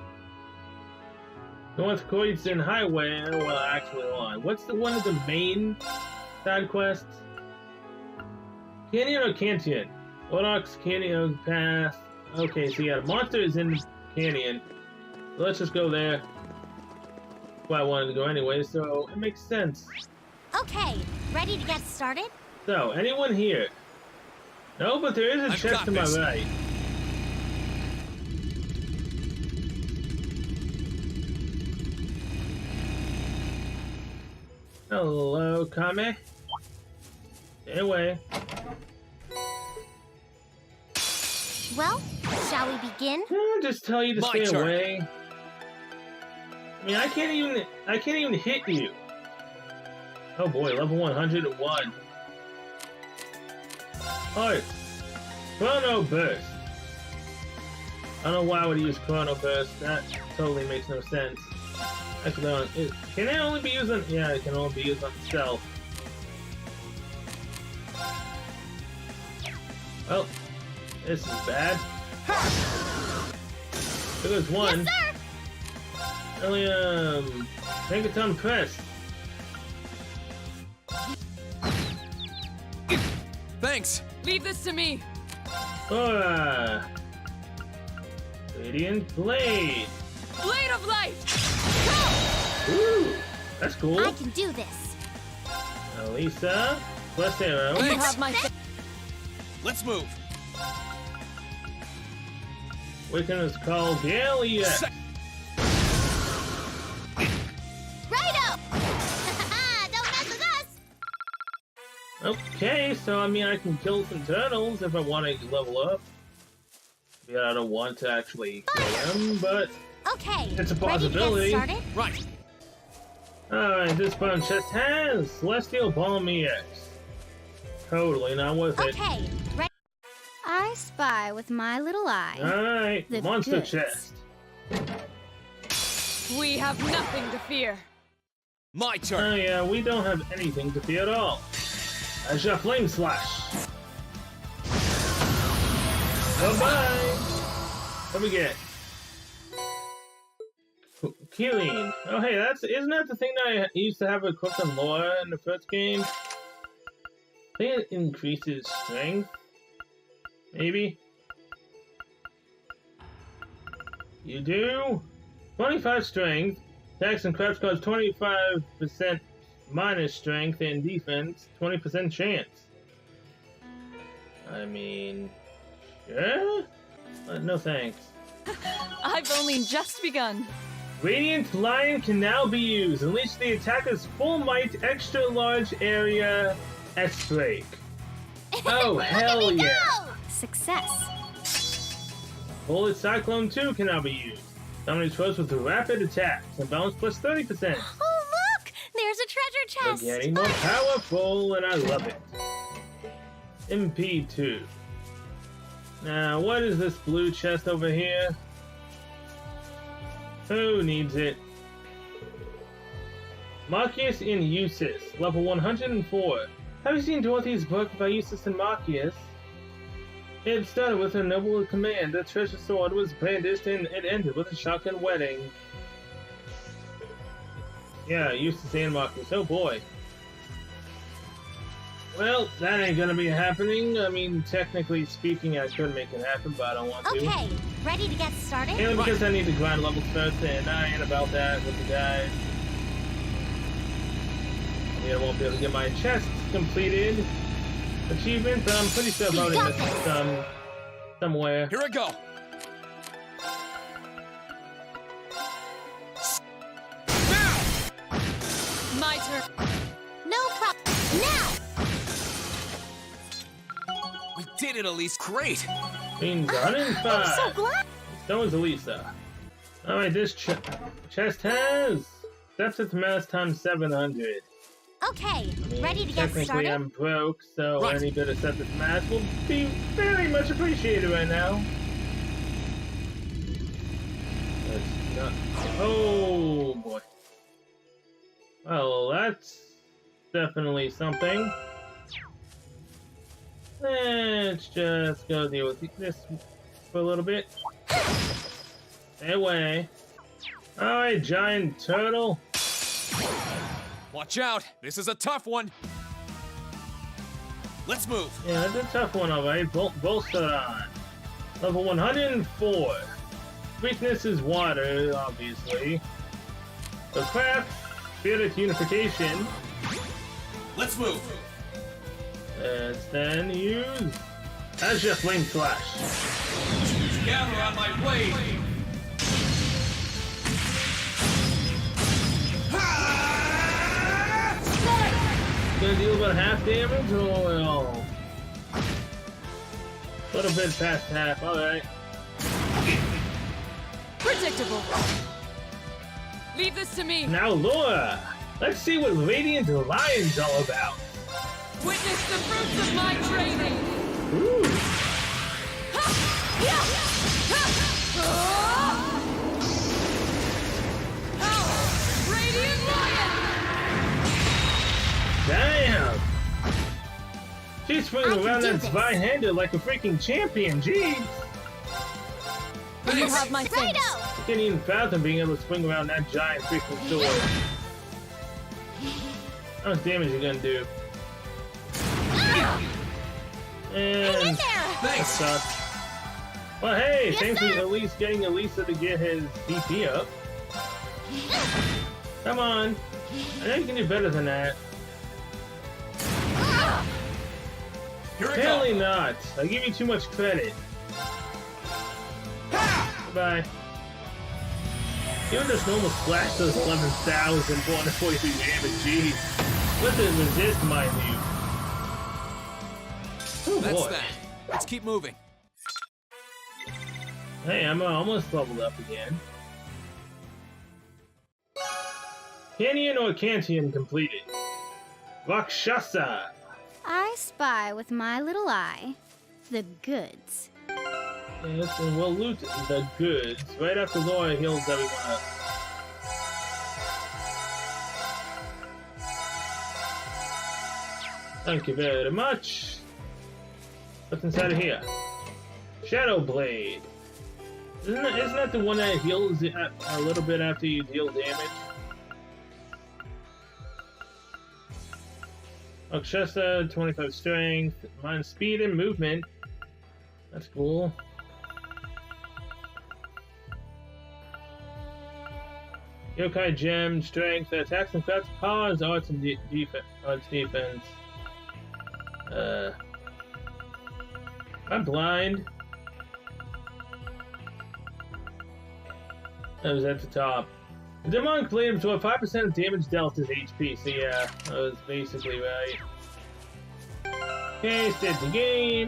North Croydon Highway. Well, actually, hold on. What's the one of the main side quests? Canyon or Canyon? Ordox Canyon Path. Okay, so yeah, the monster is in the canyon. So let's just go there. Well, I wanted to go anyway, so it makes sense. Okay, ready to get started? So, anyone here? No, but there is a chest to my right. Hello, Kame. Stay away. Well, shall we begin? Can I just tell you to My stay turn. away? I mean, I can't even hit you. Oh boy, level 101. Alright. Chrono Burst. I don't know why I would use Chrono Burst. That totally makes no sense. Actually, can it only be used on... Yeah, it can only be used on stealth. Well, this is bad. So there's one. Yes, sir! Only, Megaton Press. Thanks. Leave this to me. Sora. Radiant Blade. Blade of Light! Ooh, that's cool. I can do this. Elisa. Plus Arrow. You Thanks. have my Let's move. Wiccan is called Galia. Righto! Don't mess with us! Okay, so I mean I can kill some turtles if I want to level up. Yeah, I don't want to actually kill them, but Okay, it's a ready possibility. to get started? Right. Alright, this bone chest has Celestial Balm EX. Totally not worth it. Okay, ready. I spy with my little eye. Alright, The monster goods. chest. We have nothing to fear. My turn. Oh yeah, we don't have anything to fear at all. As your Flame Slash. Bye-bye. What do we get? Killing. Oh hey, isn't that the thing that I used to have equipped on Laura in the first game? I think it increases strength. Maybe? You do? 25 strength. Attacks and crafts cause 25% minus strength and defense. 20% chance. I mean... Sure? No thanks. I've only just begun. Radiant Lion can now be used. Unleash the attacker's full might extra large area S-Break. Oh, Look at hell me yeah. go! Success. Bullet Cyclone 2 can now be used. Dominate foes with rapid attacks and balance plus 30%. Oh, look! There's a treasure We're chest! getting more powerful, and I love it. MP2. Now, what is this blue chest over here? Who needs it? Marcius in Eustace, level 104. Have you seen Dorothy's book about Eustace and Marcius? It started with a noble command. The treasure sword was brandished and it ended with a shotgun wedding. Yeah, Eustace and Marcius. Oh boy. Well, that ain't gonna be happening. I mean, technically speaking, I could make it happen, but I don't want to. Okay, ready to get started? Mainly because I need to grind levels first, and I ain't about that with the guys. I mean, I won't be able to get my chests completed. Achievements, but I'm pretty sure I've already missed some somewhere. Here I go. Now! My turn. No problem. Now! We did it, Elise. Great. Means 105. I'm so glad! So is Elisa. Alright, this chest has steps at the mass times 700. Okay, I mean, ready to get technically started? I'm broke, so Right. any bit of steps at the mass will be very much appreciated right now. That's not... Oh boy. Well, that's definitely something. Let's just go deal with this for a little bit. Stay away. Alright, giant turtle. Watch out. This is a tough one. Let's move. Yeah, that's a tough one, alright. Bolsteron. Level 104. Weakness is water, obviously. The craft, spirit unification. Let's move. Let's then use as your flame slash. Gather on my blade. Gonna deal about half damage or all? What little bit past half, alright. Predictable. Leave this to me. Now, Laura, let's see what Radiant Lion's all about. Witness the fruits of my training. Ooh. Radiant Lion! Damn! She's swinging I can around do that this. spy-handed like a freaking champion, jeez! You have my thanks. I can't even fathom being able to swing around that giant freaking sword. How much damage you gonna do? And that sucks. Well, hey, Yes, thanks sir. for at least getting Elisa to get his DP up. Come on. I know you can do better than that. Here it Apparently goes. not. I give you too much credit. Goodbye. Even this normal splash does 11,443 damage. Jeez. Let it resist, mind you. Oh That's boy. that. Let's keep moving. Hey, I'm almost leveled up again. Canyon or Cantian completed. Rakshasa. I spy with my little eye the goods. Yes, and we'll loot the goods right after Laura heals everyone up. Thank you very much. What's inside of here? Shadow Blade. Isn't that the one that heals a little bit after you deal damage? Rakshasa, 25 strength, minus speed and movement. That's cool. Yokai Gem, strength, attacks and crafts, powers, arts and defense. I'm blind. That was at the top. The demonic blade absorbs 5% of damage dealt as HP, so yeah, that was basically right. Okay, start the game.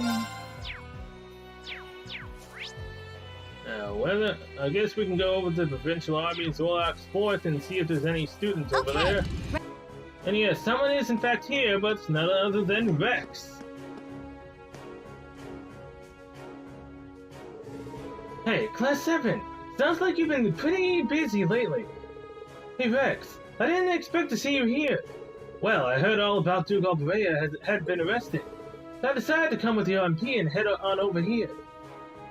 Now, I guess we can go over to the provincial army in Zorlak's Fort and see if there's any students over there. And yes, someone is in fact here, but it's none other than Rex. Hey, Class 7! Sounds like you've been pretty busy lately. Hey Rex, I didn't expect to see you here. Well, I heard all about Duke Alberea had been arrested. So I decided to come with the RMP and head on over here.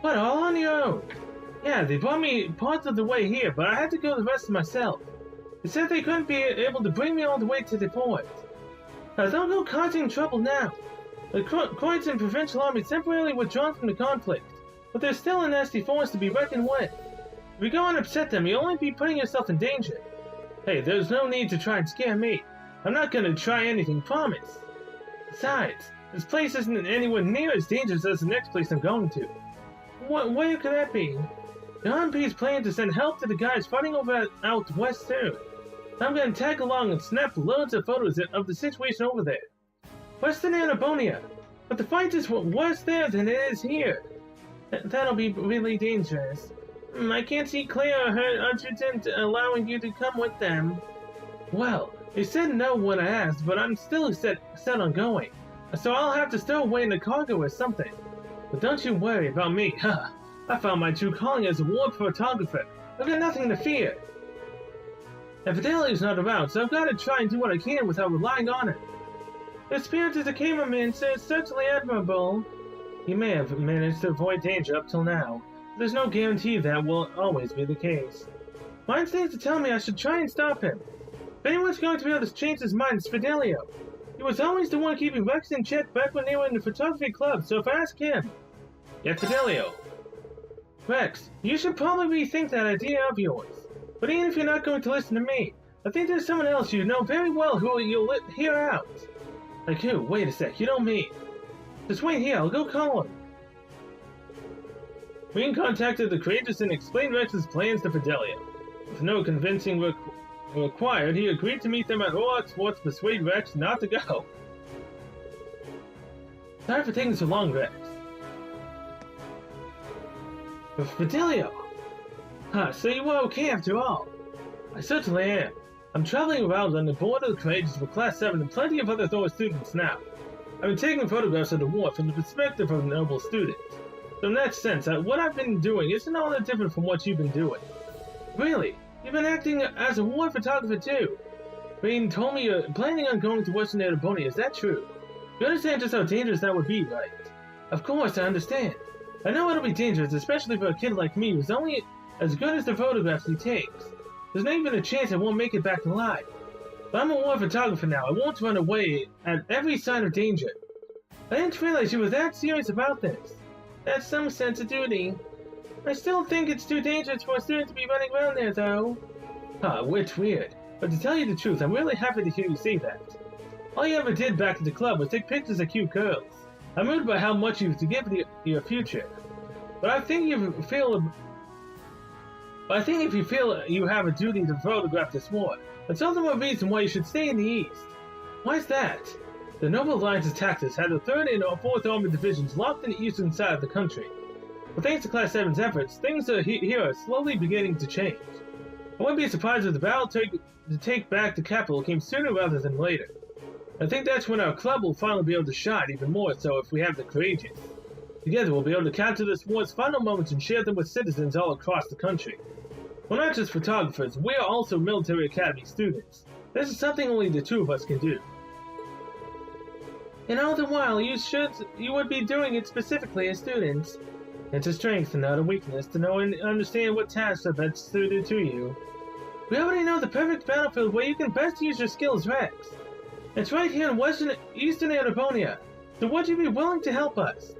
What, all on your own? Yeah, they brought me part of the way here, but I had to go the rest myself. They said they couldn't be able to bring me all the way to the port. Now, don't go causing trouble now. The Croydon and Provincial Army temporarily withdrawn from the conflict, but they're still a nasty force to be reckoned with. If you go and upset them, you'll only be putting yourself in danger. Hey, there's no need to try and scare me. I'm not gonna try anything, promise. Besides, this place isn't anywhere near as dangerous as the next place I'm going to. Where could that be? The RMP is planning to send help to the guys fighting over out west soon. I'm gonna tag along and snap loads of photos of the situation over there. Western Anabonia. But the fight is worse there than it is here. That'll be really dangerous. I can't see Claire or her adjutant allowing you to come with them. Well, they said no when I asked, but I'm still set on going. So I'll have to stow away in the cargo or something. But don't you worry about me, huh? I found my true calling as a war photographer. I've got nothing to fear. And Fideli's not around, so I've got to try and do what I can without relying on him. His spirit as a cameraman is certainly admirable. He may have managed to avoid danger up till now. There's no guarantee that will always be the case. My instinct to tell me I should try and stop him. If anyone's going to be able to change his mind, it's Fidelio. He was always the one keeping Rex in check back when they were in the photography club, so if I ask him... Yeah, Fidelio. Rex, you should probably rethink that idea of yours. But even if you're not going to listen to me, I think there's someone else you know very well who you'll hear out. Like who? Wait a sec, you know me. Just wait here, I'll go call him. Queen contacted the creators and explained Rex's plans to Fidelio. With no convincing required, he agreed to meet them at Orlok Sports to persuade Rex not to go. Sorry for taking so long, Rex. Fidelio! Huh, so you were okay after all. I certainly am. I'm traveling around on the board of the courageous for Class 7 and plenty of other Thor students now. I've been taking photographs of the war from the perspective of noble students. So in that sense, what I've been doing isn't all that different from what you've been doing. Really? You've been acting as a war photographer too? Rain told me you're planning on going to Western Erebonia, is that true? You understand just how dangerous that would be, right? Of course, I understand. I know it'll be dangerous, especially for a kid like me who's only as good as the photographs he takes. There's not even a chance I won't make it back alive. But I'm a war photographer now. I won't run away at every sign of danger. I didn't realize you were that serious about this. That's some sense of duty. I still think it's too dangerous for a student to be running around there, though. It's weird. But to tell you the truth, I'm really happy to hear you say that. All you ever did back at the club was take pictures of cute girls. I'm moved by how much you have to give to your future. But I think if you feel you have a duty to photograph this war, that's all the more reason why you should stay in the East. Why's that? The Noble Alliance's tactics had the 3rd and 4th Armored Divisions locked in the eastern side of the country. But thanks to Class 7's efforts, things here are slowly beginning to change. I wouldn't be surprised if the battle to take back the capital came sooner rather than later. I think that's when our club will finally be able to shine even more so if we have the courageous. Together we'll be able to capture this war's final moments and share them with citizens all across the country. We're not just photographers, we are also military academy students. This is something only the two of us can do. And all the while, you would be doing it specifically as students. It's a strength and not a weakness to know and understand what tasks are best suited to you. We already know the perfect battlefield where you can best use your skills, Rex. It's right here in Eastern Erebonia, so would you be willing to help us?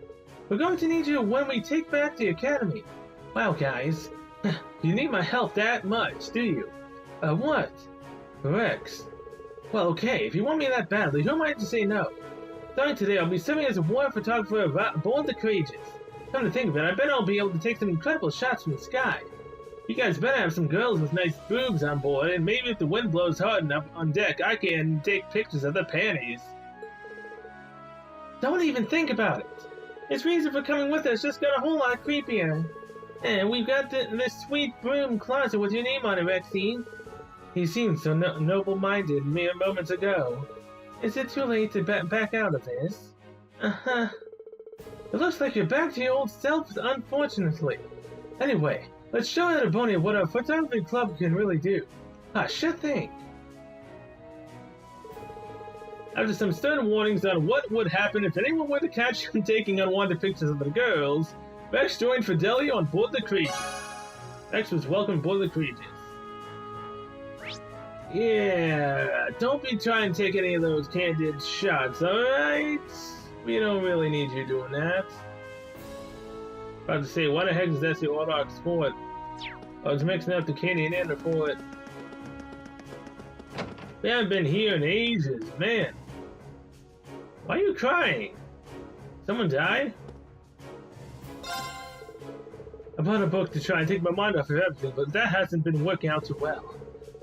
We're going to need you when we take back the academy. Wow, guys. You need my help that much, do you? What? Rex. Well, okay, if you want me that badly, who am I to say no? Starting today, I'll be serving as a war photographer aboard the Courageous. Come to think of it, I bet I'll be able to take some incredible shots from the sky. You guys better have some girls with nice boobs on board, and maybe if the wind blows hard enough on deck, I can take pictures of their panties. Don't even think about it. His reason for coming with us just got a whole lot creepier. And we've got this sweet broom closet with your name on it, Rexine. He seemed so noble-minded mere moments ago. Is it too late to back out of this? Uh-huh. It looks like you're back to your old self, unfortunately. Anyway, let's show Erebonia what our photography club can really do. Sure thing. After some stern warnings on what would happen if anyone were to catch him taking unwanted pictures of the girls, Rex joined Fidelio on board the Courageous. Rex was welcomed aboard the Courageous. Yeah, don't be trying to take any of those candid shots, alright? We don't really need you doing that. About to say, why the heck is that the Aurochs Fort? I was mixing up the Canyon and the fort. We haven't been here in ages, man. Why are you crying? Someone died? I bought a book to try and take my mind off of everything, but that hasn't been working out too well.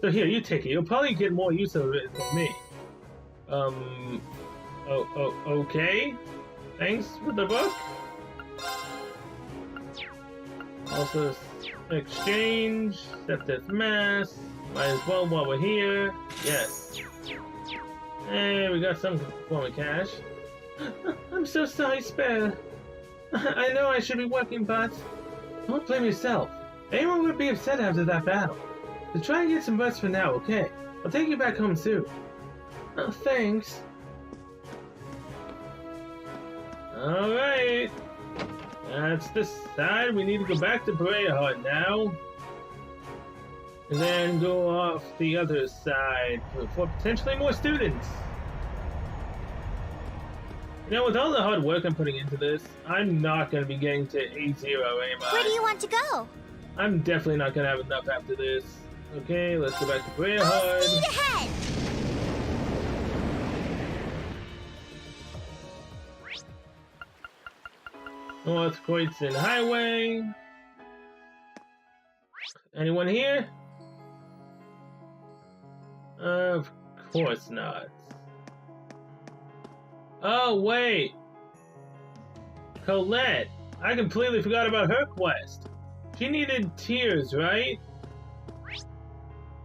So here, you take it. You'll probably get more use of it than me. Okay. Thanks for the book. Also, exchange, set this mess. Might as well while we're here. Yes. Hey, we got some form of cash. I'm so sorry, Spare. I know I should be working, but don't blame yourself. Anyone would be upset after that battle. So try and get some rest for now, okay? I'll take you back home soon. Oh, thanks. Alright. That's this side. We need to go back to Berea Hut now. And then go off the other side for potentially more students. You know, with all the hard work I'm putting into this, I'm not going to be getting to A0, am I? Where do you want to go? I'm definitely not going to have enough after this. Okay, let's go back to Berea Hut. Speed ahead! North Croydon Highway. Anyone here? Of course not. Oh, wait. Colette. I completely forgot about her quest. She needed tears, right?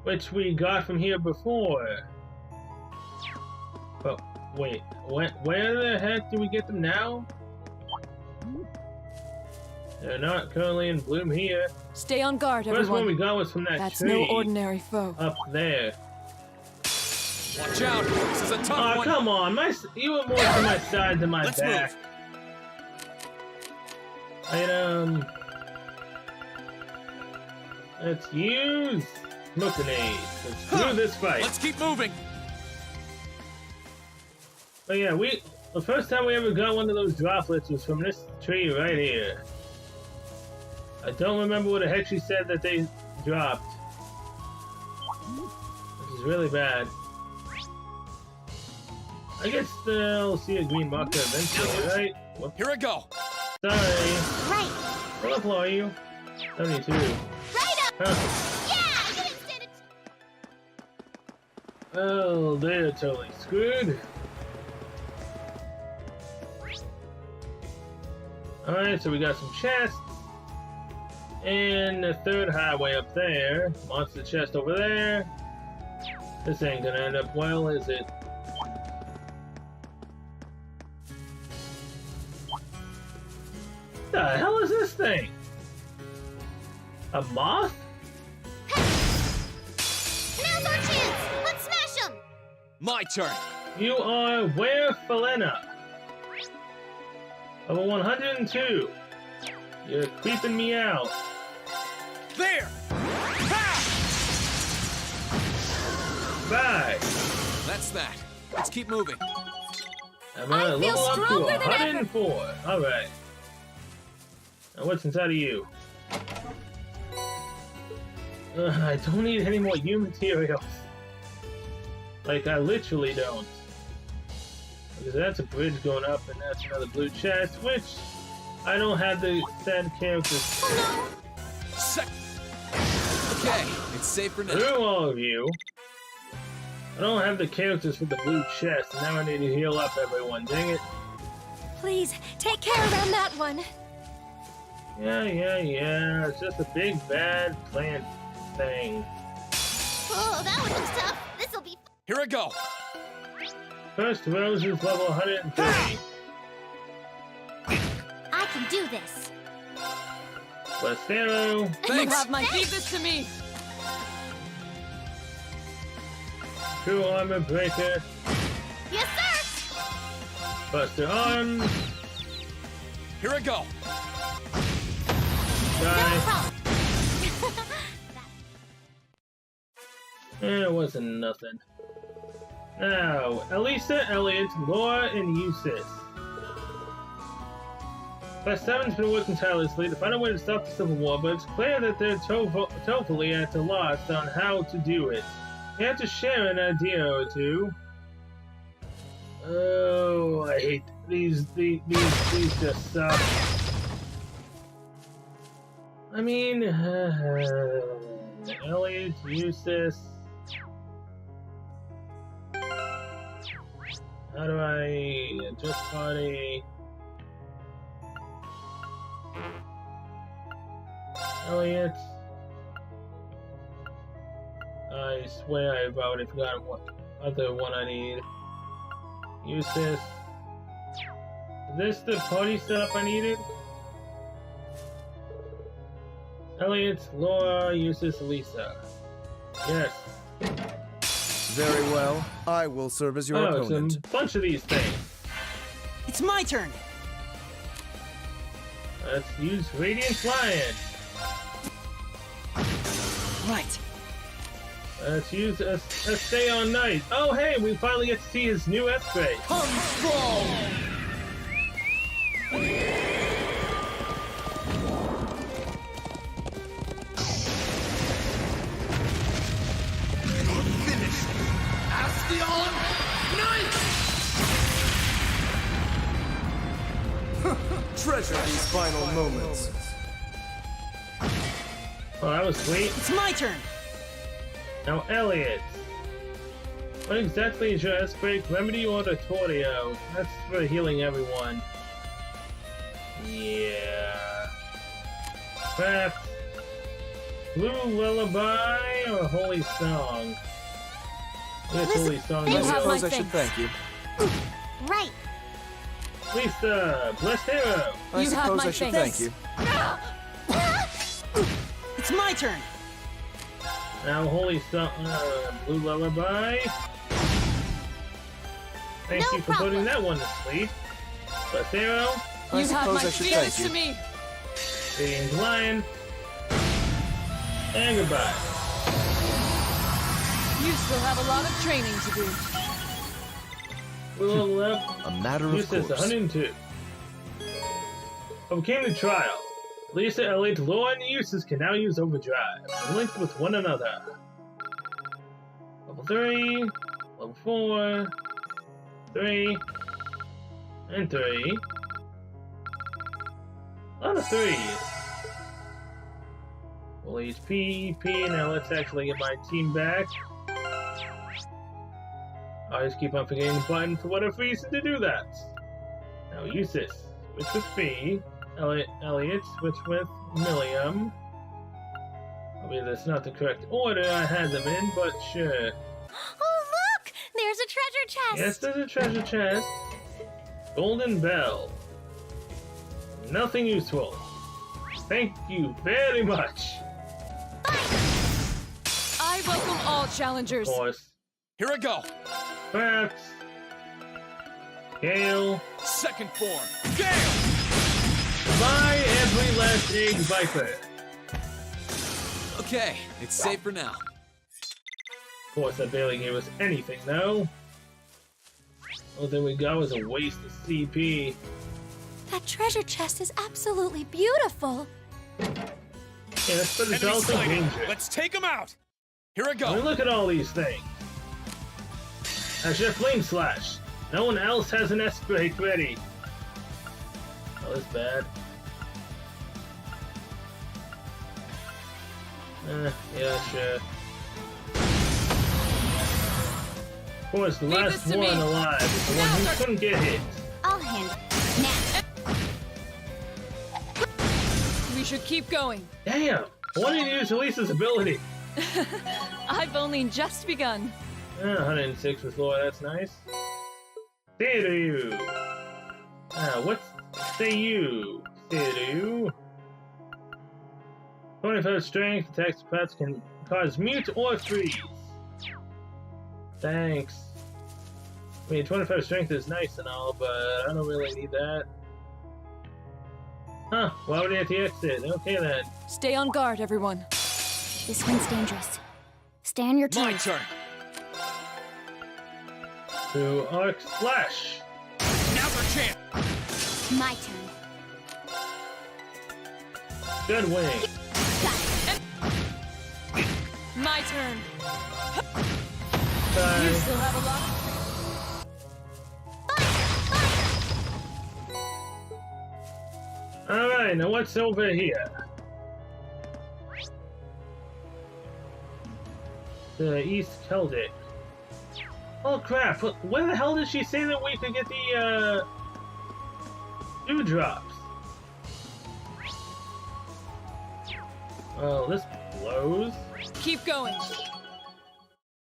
Which we got from here before. But wait, where the heck do we get them now? They're not currently in bloom here. Stay on guard, First everyone. one we got was from that That's tree. no ordinary foe. Up there. Watch out! This is a tough Oh, one. come on! You were more to my side than my Let's back. Item. Let's use Smokinade. Let's do this fight. Let's keep moving. But yeah, the first time we ever got one of those droplets was from this tree right here. I don't remember what the heck she said that they dropped. Which is really bad. I guess they'll see a green marker eventually, right? Whoops. Here I go. Sorry. Right. What level are you? 72. Right up. Huh. Yeah, I didn't stand it. Oh, they're totally screwed. Alright, so we got some chests. And the third highway up there. Monster chest over there. This ain't gonna end up well, is it? The hell is this thing? A moth? Now's our chance. Let's smash them. My turn. You are Where Felena. Level 102. You're creeping me out. There. Ha! Bye. That's that. Let's keep moving. I'm gonna I feel level up to stronger than ever. 104. Alright. Now what's inside of you? I don't need any more U materials. Like, I literally don't. Because that's a bridge going up, and that's another blue chest, which I don't have the said characters for. Okay, it's safe for now. Through all of you. I don't have the characters for the blue chest, and now I need to heal up everyone. Dang it. Please, take care around that one. Yeah. It's just a big bad plant thing. Oh, that one looks tough. This'll be Here I go. First Rose is level 103. I can do this. Blastero. You Thanks. have my. Leave this to me. True Armor Breaker. Yes, sir. Buster Arms. Here I go. No Die. problem. It wasn't nothing. Now, Elisa, Elliot, Laura, and Eustace. Class 7's been working tirelessly to find a way to stop the Civil War, but it's clear that they're totally at a loss on how to do it. You have to share an idea or two. Oh, I hate these just suck. I mean, Elliot, Eustace. How do I adjust party? Elliot. I swear I've already forgotten what other one I need. Eustace. Is this the party setup I needed? Elliot, Laura, Eustace, Lisa. Yes. Very well. I will serve as your Oh, it's opponent. a bunch of these things. It's my turn. Let's use Radiant Flying. Right. Let's use a Stay On Night. Oh, hey, we finally get to see his new S-Ray. Come strong. Finish. Astion Knight. Treasure these final moments. Oh, that was sweet. It's my turn. Now, Elliot. What exactly is your S-Break? Remedy or the Tordio? That's for healing everyone. Yeah. Craft. Blue Lullaby or Holy Song? Yes, Holy Song. I You have my suppose I should thanks. thank you. Right. Lisa, Blessed Hero. I You have suppose my I should thanks. thank you. It's my turn. Now Holy Song, Blue Lullaby. Thank No you for putting problem. that one to sleep. Blessed Hero, I You have suppose my I should Leave thank this to you. me. Radiant Lion, and goodbye. You still have a lot of training to do. Blue level up. A matter of Eustace, course. 102. Overcame the trial. Lisa, Elliot, Laura, and Eustace can now use Overdrive, linked with one another. Level 3, level 4, 3, and 3. A lot of 3s. Full HP, EP, now let's actually get my team back. I always keep on forgetting the button for whatever reason to do that. Now Eustace, switch with Fee. Elliot, switch with Milliam. Maybe that's not the correct order I had them in, but sure. Oh, look! There's a treasure chest. Yes, there's a treasure chest. Golden Bell. Nothing useful. Thank you very much. I welcome all challengers. Of course. Here I go. Perhaps. Gale. Second form. Gale! Buy every last egg Viper. Okay, it's safe for now. Of course, that barely gave us anything, though. Oh, there we go. It's a waste of CP. That treasure chest is absolutely beautiful. Yes, but it's Enemy also sighted. dangerous. Let's take him out. Here I I mean, go. look at all these things. That's your Flame Slash. No one else has an S-Break ready. Oh, that's bad. Yeah, sure. Of course, the Leave last this to one me. alive is the one who couldn't get hit. I'll handle it. Now. We should keep going. Damn! I wanted to use Elisa's ability. I've only just begun. 106 with Laura, that's nice. Seru! What's Seru? Seru? 25 strength, attacks pets can cause mute or freeze. Thanks. I mean, 25 strength is nice and all, but I don't really need that. Huh, why would I have to exit? Okay then. Stay on guard, everyone. This one's dangerous. Stay on your My toes. turn. To Arc Splash! Now's our chance. My turn. Good wing. Got it. My turn. You Time. still have a lot. Alright, now what's over here? The East Celtic. Oh crap, where the hell did she say that we could get the, dewdrops? Oh, this blows. Keep going.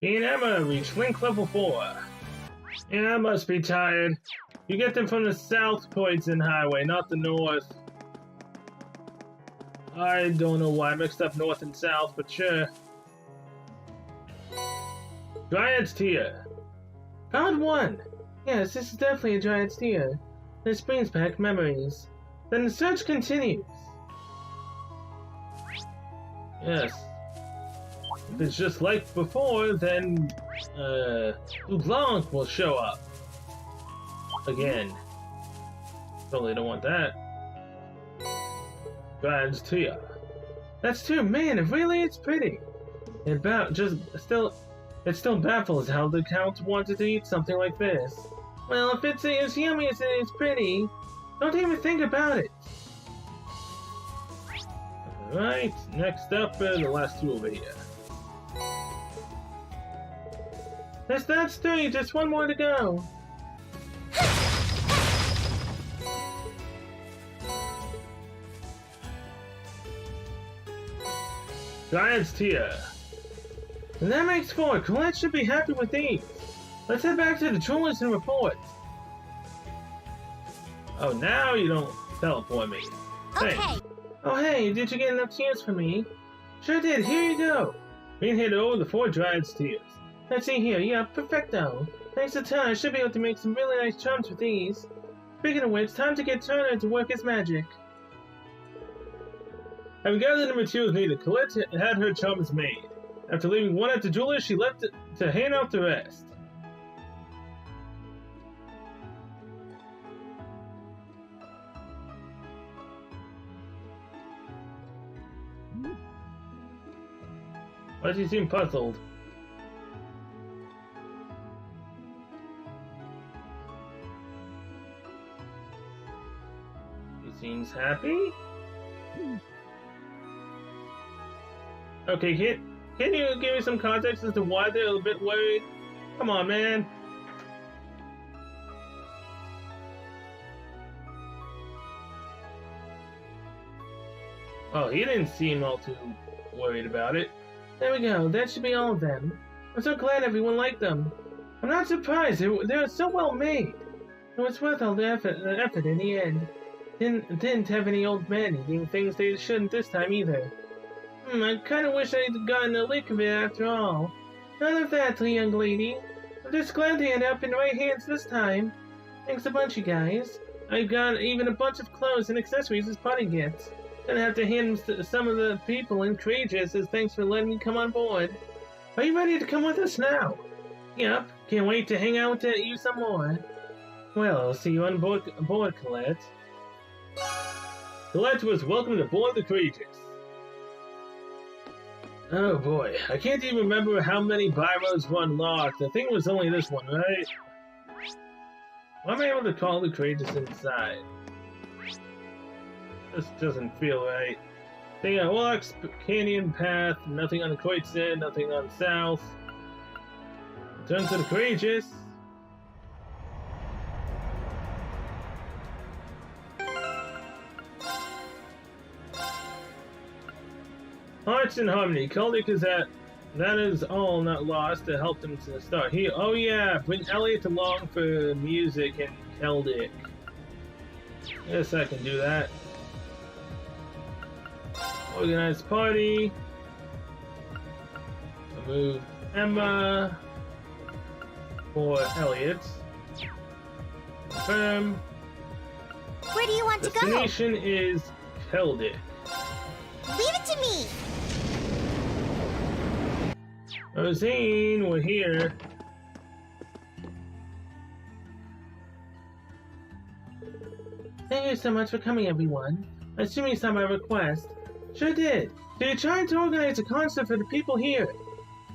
Me and Emma reach link level 4. Yeah, I must be tired. You get them from the South Poison Highway, not the North. I don't know why I mixed up North and South, but sure. Dryad's Tear. Found one! Yes, this is definitely a Dryad's Tear. This brings back memories. Then the search continues. Yes. If it's just like before, then, Blanc will show up. Again. Totally don't want that. Dryad's Tear. That's true, man, it really is pretty. It it still baffles how the Count wanted to eat something like this. Well, if it's as yummy as it is pretty, don't even think about it. Alright, next up are the last two over here. That's 3, just one more to go. Giant's tier. And that makes 4. Colette should be happy with these. Let's head back to the Jewelers and report. Oh, now you don't teleport me. Thanks. Okay. Oh, hey, did you get enough tears for me? Sure did. Here you go. Being hit over the 4 Giant's tears. Let's see here. Yeah, perfecto. Thanks a ton. I should be able to make some really nice charms with these. Speaking of which, time to get Turner to work his magic. Having gathered the materials needed, Colette had her charms made. After leaving one at the jeweler, she left it to hand out the rest. Why does he seem puzzled? He seems happy? Okay, can you give me some context as to why they're a bit worried? Come on, man. Oh, he didn't seem all too worried about it. There we go, that should be all of them. I'm so glad everyone liked them. I'm not surprised, they're so well made. It was worth all the effort in the end. Didn't have any old men eating things they shouldn't this time either. I kinda wish I'd gotten a lick of it after all. None of that, young lady. I'm just glad they ended up in the right hands this time. Thanks a bunch, you guys. I got even a bunch of clothes and accessories as party gifts. Gonna have to hand some of the people in Courageous as thanks for letting me come on board. Are you ready to come with us now? Yep, can't wait to hang out with you some more. Well, I'll see you on board, Colette. Colette was welcomed aboard the Courageous. Oh boy, I can't even remember how many byroads were unlocked. I think it was only this one, right? Why am I able to call the Courageous inside? This doesn't feel right. Thing unlocks Canyon Path, nothing on the Kreutzer, nothing on South. Return to the Courageous. Hearts in Harmony. Keldic is that is all not lost to help them to start. Oh yeah, bring Elliot along for music and Keldic. Yes, I can do that. Organized party. Remove Emma for Elliot. Confirm. Where do you want to go? Destination is Keldic. Leave it to me. Rosine, we're here. Thank you so much for coming, everyone. I assume you saw my request. Sure did. So you're trying to organize a concert for the people here.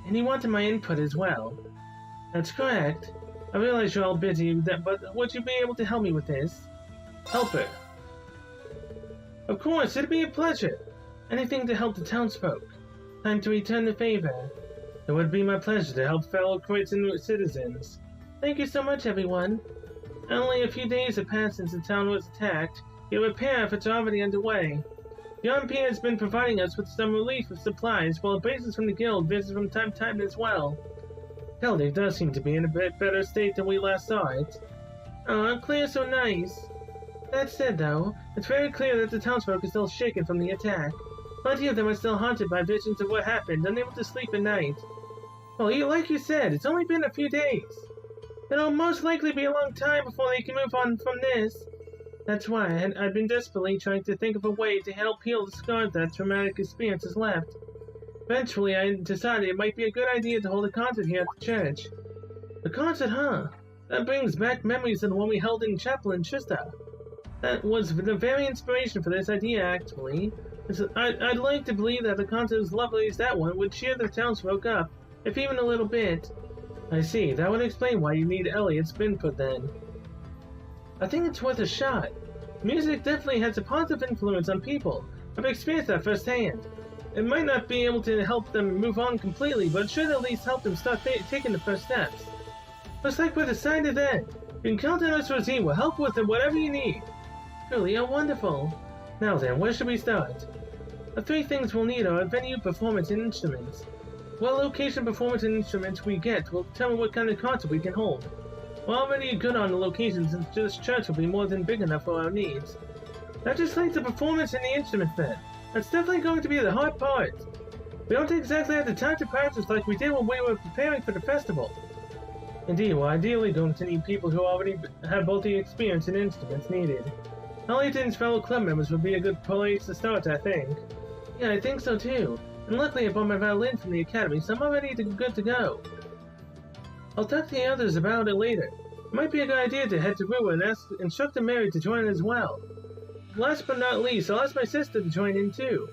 And you wanted my input as well. That's correct. I realize you're all busy with that, but would you be able to help me with this? Helper. Of course, it'd be a pleasure. Anything to help the townsfolk. Time to return the favor. It would be my pleasure to help fellow Kreutzer citizens. Thank you so much, everyone. Only a few days have passed since the town was attacked, yet repair efforts are already underway. The RP has been providing us with some relief of supplies, while bases from the guild visit from time to time as well. Keldic does seem to be in a bit better state than we last saw it. Oh, clear, so nice. That said, though, it's very clear that the townsfolk are still shaken from the attack. Plenty of them are still haunted by visions of what happened, unable to sleep at night. Well, like you said, it's only been a few days. It'll most likely be a long time before they can move on from this. That's why I've been desperately trying to think of a way to help heal the scars that traumatic experience has left. Eventually, I decided it might be a good idea to hold a concert here at the church. A concert, huh? That brings back memories of the one we held in chapel in Trista. That was the very inspiration for this idea, actually. I'd like to believe that the concert as lovely as that one would cheer the townsfolk up, if even a little bit. I see, that would explain why you need Elliot's input then. I think it's worth a shot. Music definitely has a positive influence on people. I've experienced that firsthand. It might not be able to help them move on completely, but it should at least help them start taking the first steps. Looks like we're decided then. You can count on us, Rosine. We'll help with whatever you need. Truly, wonderful. Now then, where should we start? The three things we'll need are a venue, performance, and instruments. What location, performance, and instruments we get will determine what kind of concert we can hold. We're already good on the locations, and this church will be more than big enough for our needs. That just leaves the performance and the instruments then. That's definitely going to be the hard part. We don't exactly have the time to practice like we did when we were preparing for the festival. Indeed, we're ideally going to need people who already have both the experience and instruments needed. Ellington's fellow club members would be a good place to start, I think. Yeah, I think so too. And luckily I bought my violin from the academy, so I'm already good to go. I'll talk to the others about it later. It might be a good idea to head to Rua and ask Instructor Mary to join as well. Last but not least, I'll ask my sister to join in too.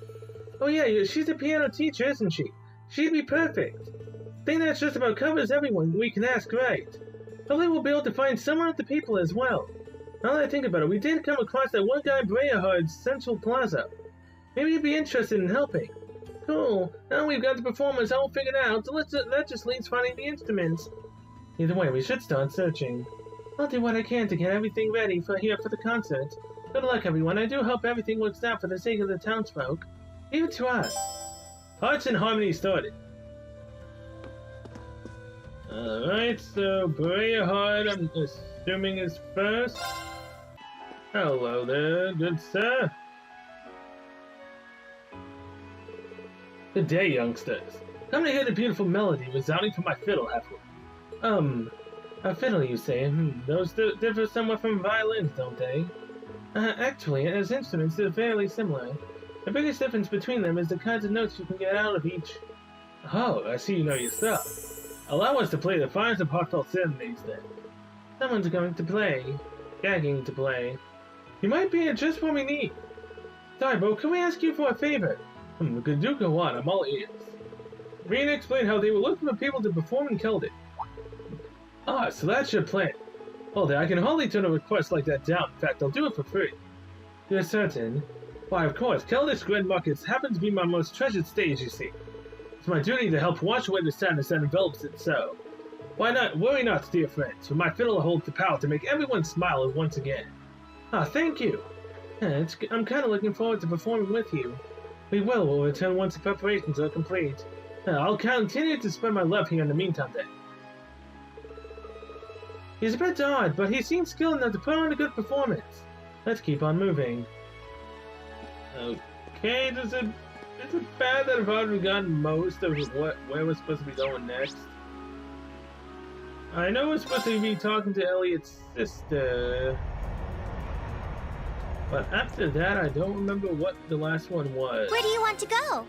Oh yeah, she's a piano teacher, isn't she? She'd be perfect. I think that's just about covers everyone we can ask right. Hopefully we'll be able to find some of the people as well. Now that I think about it, we did come across that one guy in Brayahard's Central Plaza. Maybe he'd be interested in helping. Cool. Now we've got the performers all figured out, so that just leaves finding the instruments. Either way, we should start searching. I'll do what I can to get everything ready for the concert. Good luck, everyone. I do hope everything works out for the sake of the townsfolk. Leave it to us. Hearts and Harmony started. Alright, so Brayahard, I'm assuming is first. Hello there, good sir. Good day, youngsters. Come to hear the beautiful melody resounding from my fiddle, have you? A fiddle, you say? Those differ somewhat from violins, don't they? Actually, as instruments, they're fairly similar. The biggest difference between them is the kinds of notes you can get out of each. Oh, I see you know your stuff. Allow us to play the finest of heartfelt serenades, then. Someone's going to play. Gagging to play. You might be just what we need. Sorry, bro, can we ask you for a favor? Good, do go on, I'm all ears. Rena explained how they were looking for people to perform in Keldon. Ah, so that's your plan. Hold it, I can hardly turn a request like that down. In fact, I'll do it for free. You're certain? Why, of course, Keldon's Grand Markets happens to be my most treasured stage, you see. It's my duty to help wash away the sadness that envelops it so. Why not? Worry not, dear friends, for my fiddle holds the power to make everyone smile once again. Ah, thank you. I'm kind of looking forward to performing with you. We'll return once the preparations are complete. I'll continue to spread my love here in the meantime then. He's a bit odd, but he seems skilled enough to put on a good performance. Let's keep on moving. Okay, is it bad that I've already gotten most of where we're supposed to be going next? I know we're supposed to be talking to Elliot's sister. But after that, I don't remember what the last one was. Where do you want to go?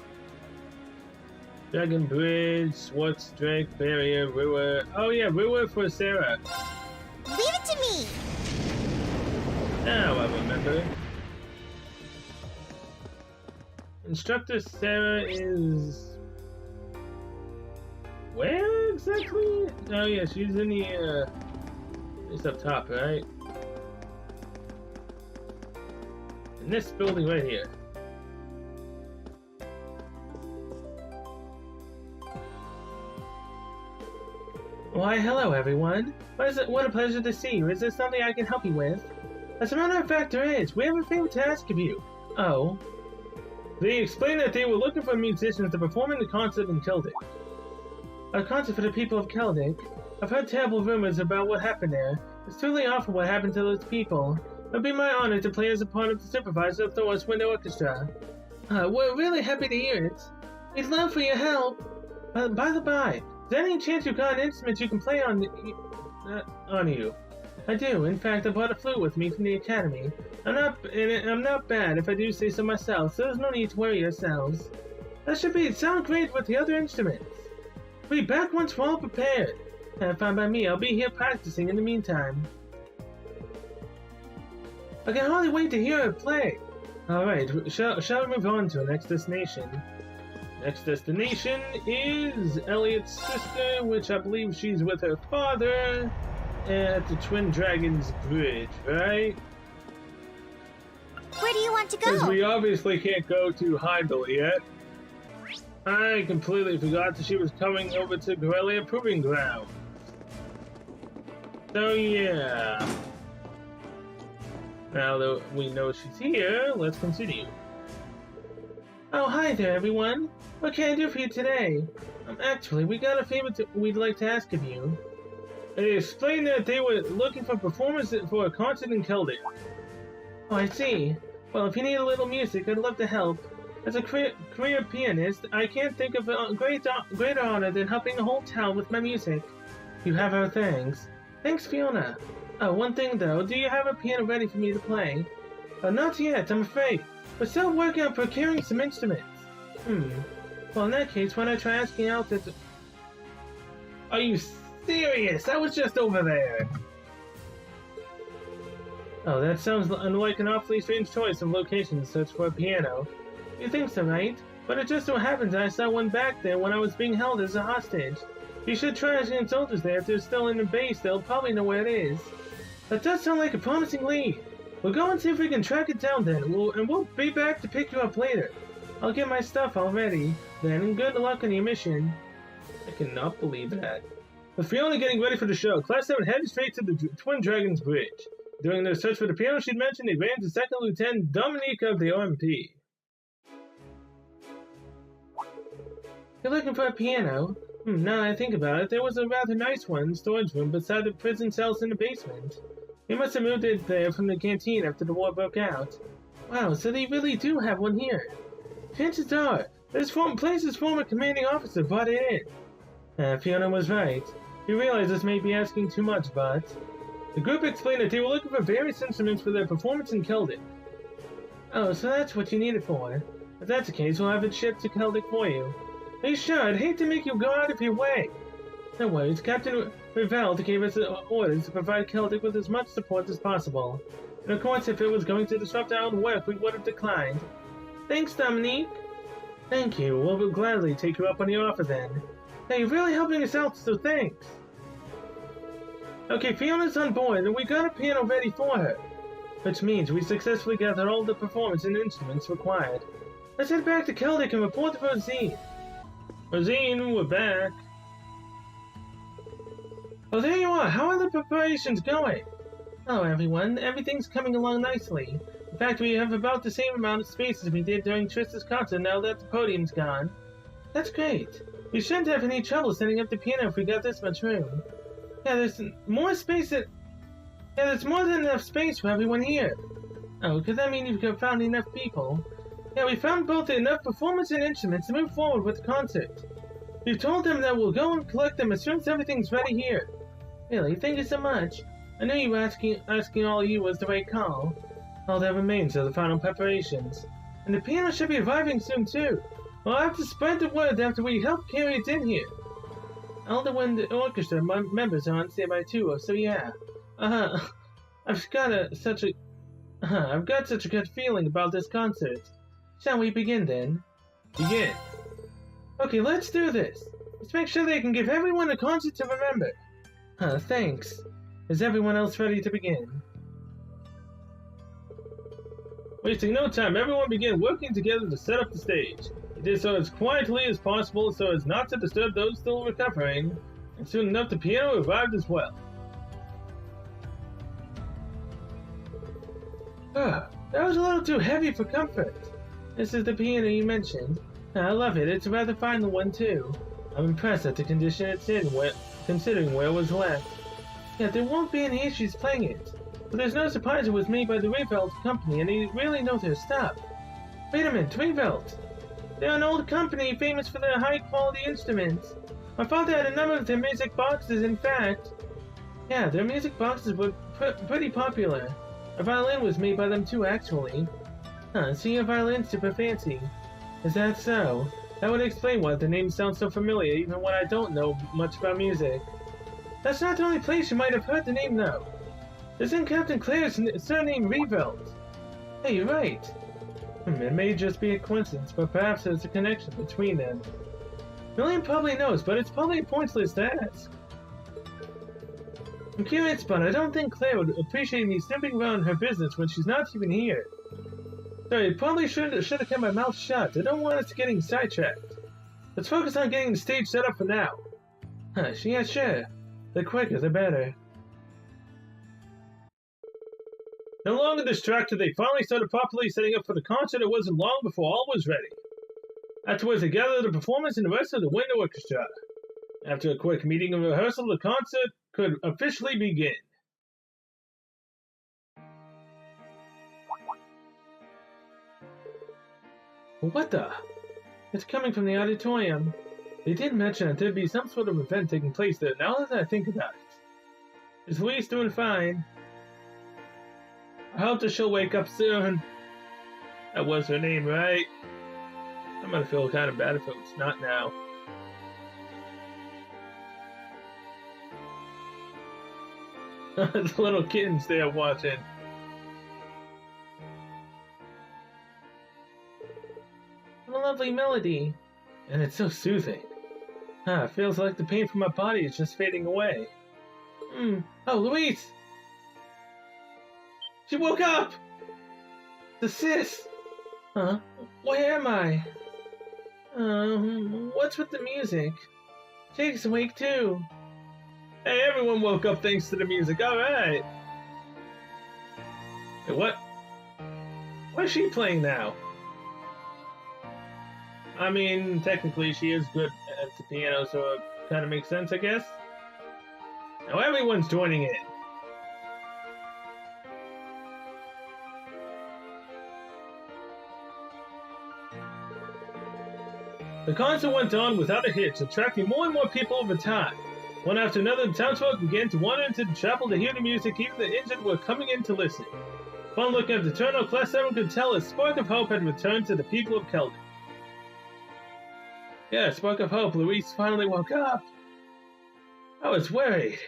Dragon Bridge, Swartz Drake, Barrier, Rua. Oh yeah, Rua for Sarah. Leave it to me! Now I remember. Instructor Sarah is... where exactly? Oh yeah, she's in the, just up top, right? In this building right here. Why, hello everyone. What a pleasure to see you. Is there something I can help you with? As a matter of fact, there is. We have a favor to ask of you. Oh. They explained that they were looking for musicians to perform in the concert in Keldic. A concert for the people of Keldic. I've heard terrible rumors about what happened there. It's truly awful what happened to those people. It would be my honor to play as a part of the supervisor of Thor's Winter Orchestra. We're really happy to hear it. We'd love for your help. By the by, is there any chance you've got an instrument you can play on you? I do. In fact, I brought a flute with me from the academy. I'm not bad if I do say so myself, so there's no need to worry yourselves. That should sound great with the other instruments. We'll be back once we're all prepared. Fine by me. I'll be here practicing in the meantime. I can hardly wait to hear her play. Alright, shall we move on to our next destination? Next destination is Elliot's sister, which I believe she's with her father at the Twin Dragons Bridge, right? Where do you want to go? Because we obviously can't go to Heimdall yet. I completely forgot that she was coming over to Corellia Proving Ground. So yeah. Now that we know she's here, let's continue. Oh, hi there, everyone. What can I do for you today? Actually, we got a favor we'd like to ask of you. They explained that they were looking for performers for a concert in Celtic. Oh, I see. Well, if you need a little music, I'd love to help. As a career pianist, I can't think of a greater honor than helping the whole town with my music. You have our thanks. Thanks, Fiona. Oh, one thing though, do you have a piano ready for me to play? Not yet, I'm afraid. We're still working on procuring some instruments. Well, in that case, why not try asking out that... Are you serious? I was just over there. Oh, that sounds like an awfully strange choice of location to search for a piano. You think so, right? But it just so happens I saw one back there when I was being held as a hostage. You should try asking soldiers there if they're still in the base. They'll probably know where it is. That does sound like a promising lead. We'll go and see if we can track it down then, and we'll be back to pick you up later. I'll get my stuff all ready then, and good luck on your mission. I cannot believe that. With Fiona getting ready for the show, Class 7 headed straight to the Twin Dragons Bridge. During their search for the piano she'd mentioned, they ran into Second Lieutenant Dominique of the OMP. You're looking for a piano? Now that I think about it, there was a rather nice one in the storage room beside the prison cells in the basement. They must have moved it there from the canteen after the war broke out. Wow, so they really do have one here. Chances are, this place's former commanding officer brought it in. Fiona was right. You realize this may be asking too much, but... The group explained that they were looking for various instruments for their performance in Celtic. Oh, so that's what you need it for. If that's the case, we'll have it shipped to Celtic for you. Are you sure? I'd hate to make you go out of your way. No worries, Captain Reveld gave us orders to provide Celtic with as much support as possible. And of course, if it was going to disrupt our own work, we would have declined. Thanks, Dominique. Thank you. We'll gladly take you up on the offer then. Hey, you're really helping us out, so thanks. Okay, Fiona's on board, and we got a piano ready for her. Which means we successfully gathered all the performance and instruments required. Let's head back to Celtic and report to Rosine. Rosine, we're back. Oh, there you are. How are the preparations going? Hello, everyone. Everything's coming along nicely. In fact, we have about the same amount of space as we did during Trista's concert now that the podium's gone. That's great. We shouldn't have any trouble setting up the piano if we got this much room. Yeah, there's more space that... Yeah, there's more than enough space for everyone here. Oh, could that mean you've found enough people? Yeah, we found both enough performers and instruments to move forward with the concert. We've told them that we'll go and collect them as soon as everything's ready here. Really, thank you so much. I knew you were asking all of you was the right call. All that remains are the final preparations. And the piano should be arriving soon too. We'll have to spread the word after we help carry it in here. All the orchestra members are on standby too, so yeah. I've got such a good feeling about this concert. Shall we begin then? Begin. Okay, let's do this. Let's make sure they can give everyone a concert to remember. Thanks. Is everyone else ready to begin? Wasting no time, everyone began working together to set up the stage. They did so as quietly as possible so as not to disturb those still recovering, and soon enough the piano arrived as well. That was a little too heavy for comfort. This is the piano you mentioned. I love it. It's a rather fine one too. I'm impressed at the condition it's in, considering where it was left. Yeah, there won't be any issues playing it. But there's no surprise it was made by the Reveld company, and they really know their stuff. Wait a minute, Reveld? They're an old company famous for their high-quality instruments. My father had a number of their music boxes, in fact. Yeah, their music boxes were pretty popular. A violin was made by them too, actually. So your violin's super fancy. Is that so? That would explain why the name sounds so familiar, even when I don't know much about music. That's not the only place you might have heard the name, though. Isn't Captain Claire's surname Reveld? Hey, you're right. It may just be a coincidence, but perhaps there's a connection between them. Million probably knows, but it's probably pointless to ask. I'm curious, but I don't think Claire would appreciate me snooping around her business when she's not even here. Sorry, probably should have kept my mouth shut. I don't want us getting sidetracked. Let's focus on getting the stage set up for now. Yeah, sure. The quicker, the better. No longer distracted, they finally started properly setting up for the concert. It wasn't long before all was ready. Afterwards, they gathered the performance and the rest of the wind orchestra. After a quick meeting and rehearsal, the concert could officially begin. What the? It's coming from the auditorium. They did mention that there'd be some sort of event taking place there, now that I think about it. Is Louise doing fine? I hope that she'll wake up soon. That was her name, right? I'm gonna feel kind of bad if it was not now. The little kittens there watching. What a lovely melody. And it's so soothing. It feels like the pain from my body is just fading away. Oh, Louise! She woke up! The sis! Huh? Where am I? What's with the music? Jake's awake too. Hey, everyone woke up thanks to the music, alright! Hey, what? What is she playing now? I mean, technically she is good at the piano, so it kind of makes sense, I guess. Now everyone's joining in. The concert went on without a hitch, attracting more and more people over time. One after another, the townsfolk began to wander into the chapel to hear the music. Even the injured were coming in to listen. Upon looking at the turnout, Class 7 could tell a spark of hope had returned to the people of Kelvin. Yeah, spark of hope. Louise finally woke up. I was worried.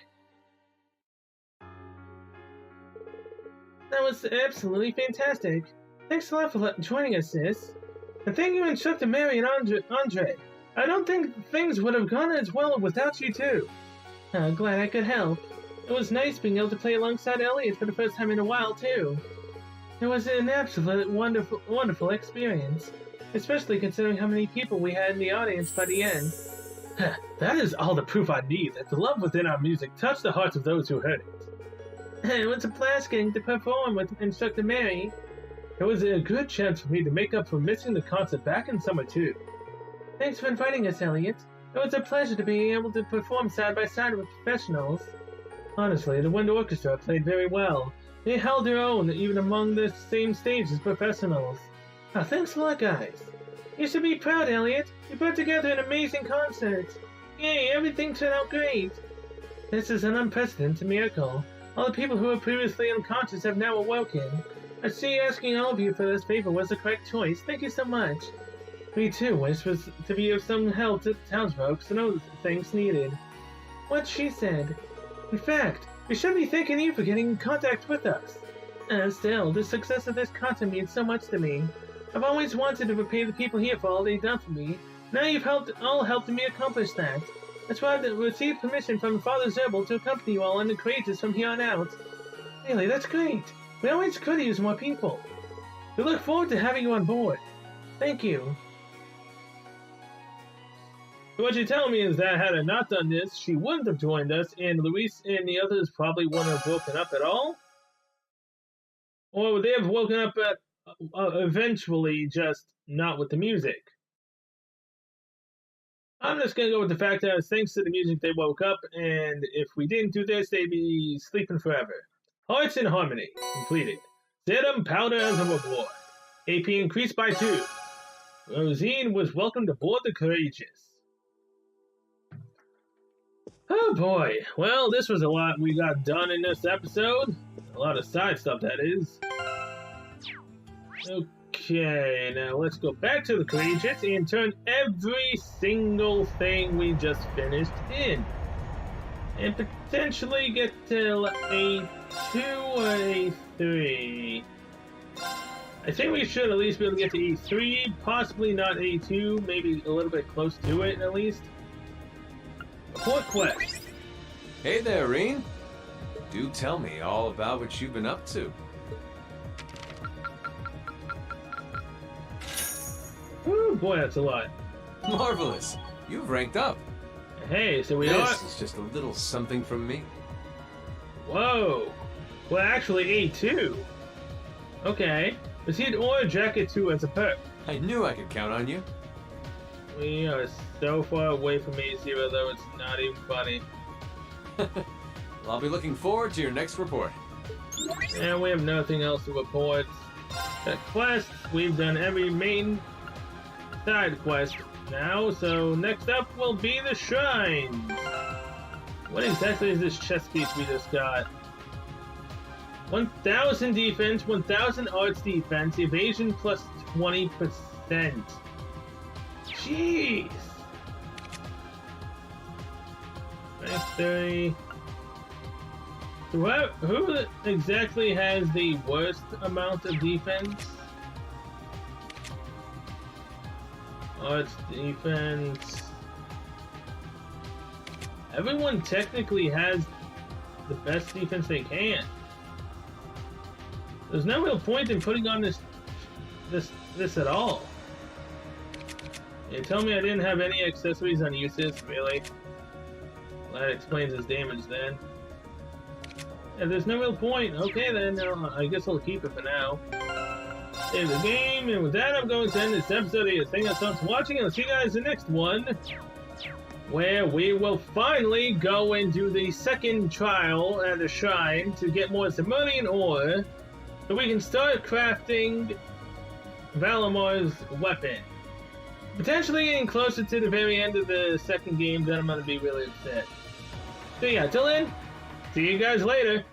That was absolutely fantastic. Thanks a lot for joining us, sis. And thank you, Instructor Mary and Andre. I don't think things would have gone as well without you two. I'm glad I could help. It was nice being able to play alongside Elliot for the first time in a while, too. It was an absolute wonderful experience. Especially considering how many people we had in the audience by the end. That is all the proof I need that the love within our music touched the hearts of those who heard it. It was a blast getting to perform with Instructor Mary. It was a good chance for me to make up for missing the concert back in summer too. Thanks for inviting us, Elliot. It was a pleasure to be able to perform side by side with professionals. Honestly, the wind orchestra played very well. They held their own even among the same stage as professionals. Thanks a lot, guys. You should be proud, Elliot. You put together an amazing concert. Yay, everything turned out great. This is an unprecedented miracle. All the people who were previously unconscious have now awoken. I see asking all of you for this favor was the correct choice. Thank you so much. Me too wish was to be of some help to the townsfolk, so no thanks needed. What she said. In fact, we should be thanking you for getting in contact with us. Still, the success of this concert means so much to me. I've always wanted to repay the people here for all they've done for me. Now you've all helped me accomplish that. That's why I've received permission from Father Zerbal to accompany you all on the courageous from here on out. Really, that's great. We always could use more people. We look forward to having you on board. Thank you. So what you're telling me is that had I not done this, she wouldn't have joined us, and Luis and the others probably wouldn't have woken up at all? Or would they have woken up at eventually, just not with the music? I'm just gonna go with the fact that it's thanks to the music they woke up, and if we didn't do this, they'd be sleeping forever. Hearts in Harmony, completed. Sedum powder as a reward. AP increased by 2. Rosine was welcomed aboard the Courageous. Oh boy, well, this was a lot we got done in this episode. A lot of side stuff, that is. Okay, now let's go back to the Courageous and turn every single thing we just finished in. And potentially get to a 2 or a 3. I think we should at least be able to get to E3, possibly not A2, maybe a little bit close to it at least. Fourth quest. Hey there, Reen. Do tell me all about what you've been up to. Ooh, boy, that's a lot. Marvelous. You've ranked up. Hey, so we are... This is just a little something from me. Whoa. Well, actually, A2. Okay. Received Ore Jacket 2 as a perk. I knew I could count on you. We are so far away from A0 though, it's not even funny. Well, I'll be looking forward to your next report. And we have nothing else to report. The quests, we've done every main side quest now, so next up will be the shrines. What exactly is this chess piece we just got? 1000 defense, 1000 arts defense, evasion plus 20%. Jeez! 30. Who exactly has the worst amount of defense? Arts defense. Everyone technically has the best defense they can. There's no real point in putting on this at all. You tell me I didn't have any accessories on uses, really? Well, that explains his damage then. If there's no real point, okay then, I guess I'll keep it for now. Save the game, and with that I'm going to end this episode of Thank you so much for watching, and I'll see you guys in the next one, where we will finally go and do the second trial at the shrine to get more Simonian ore, so we can start crafting Valamar's weapon. Potentially getting closer to the very end of the second game, then I'm going to be really upset. So yeah, till then, see you guys later.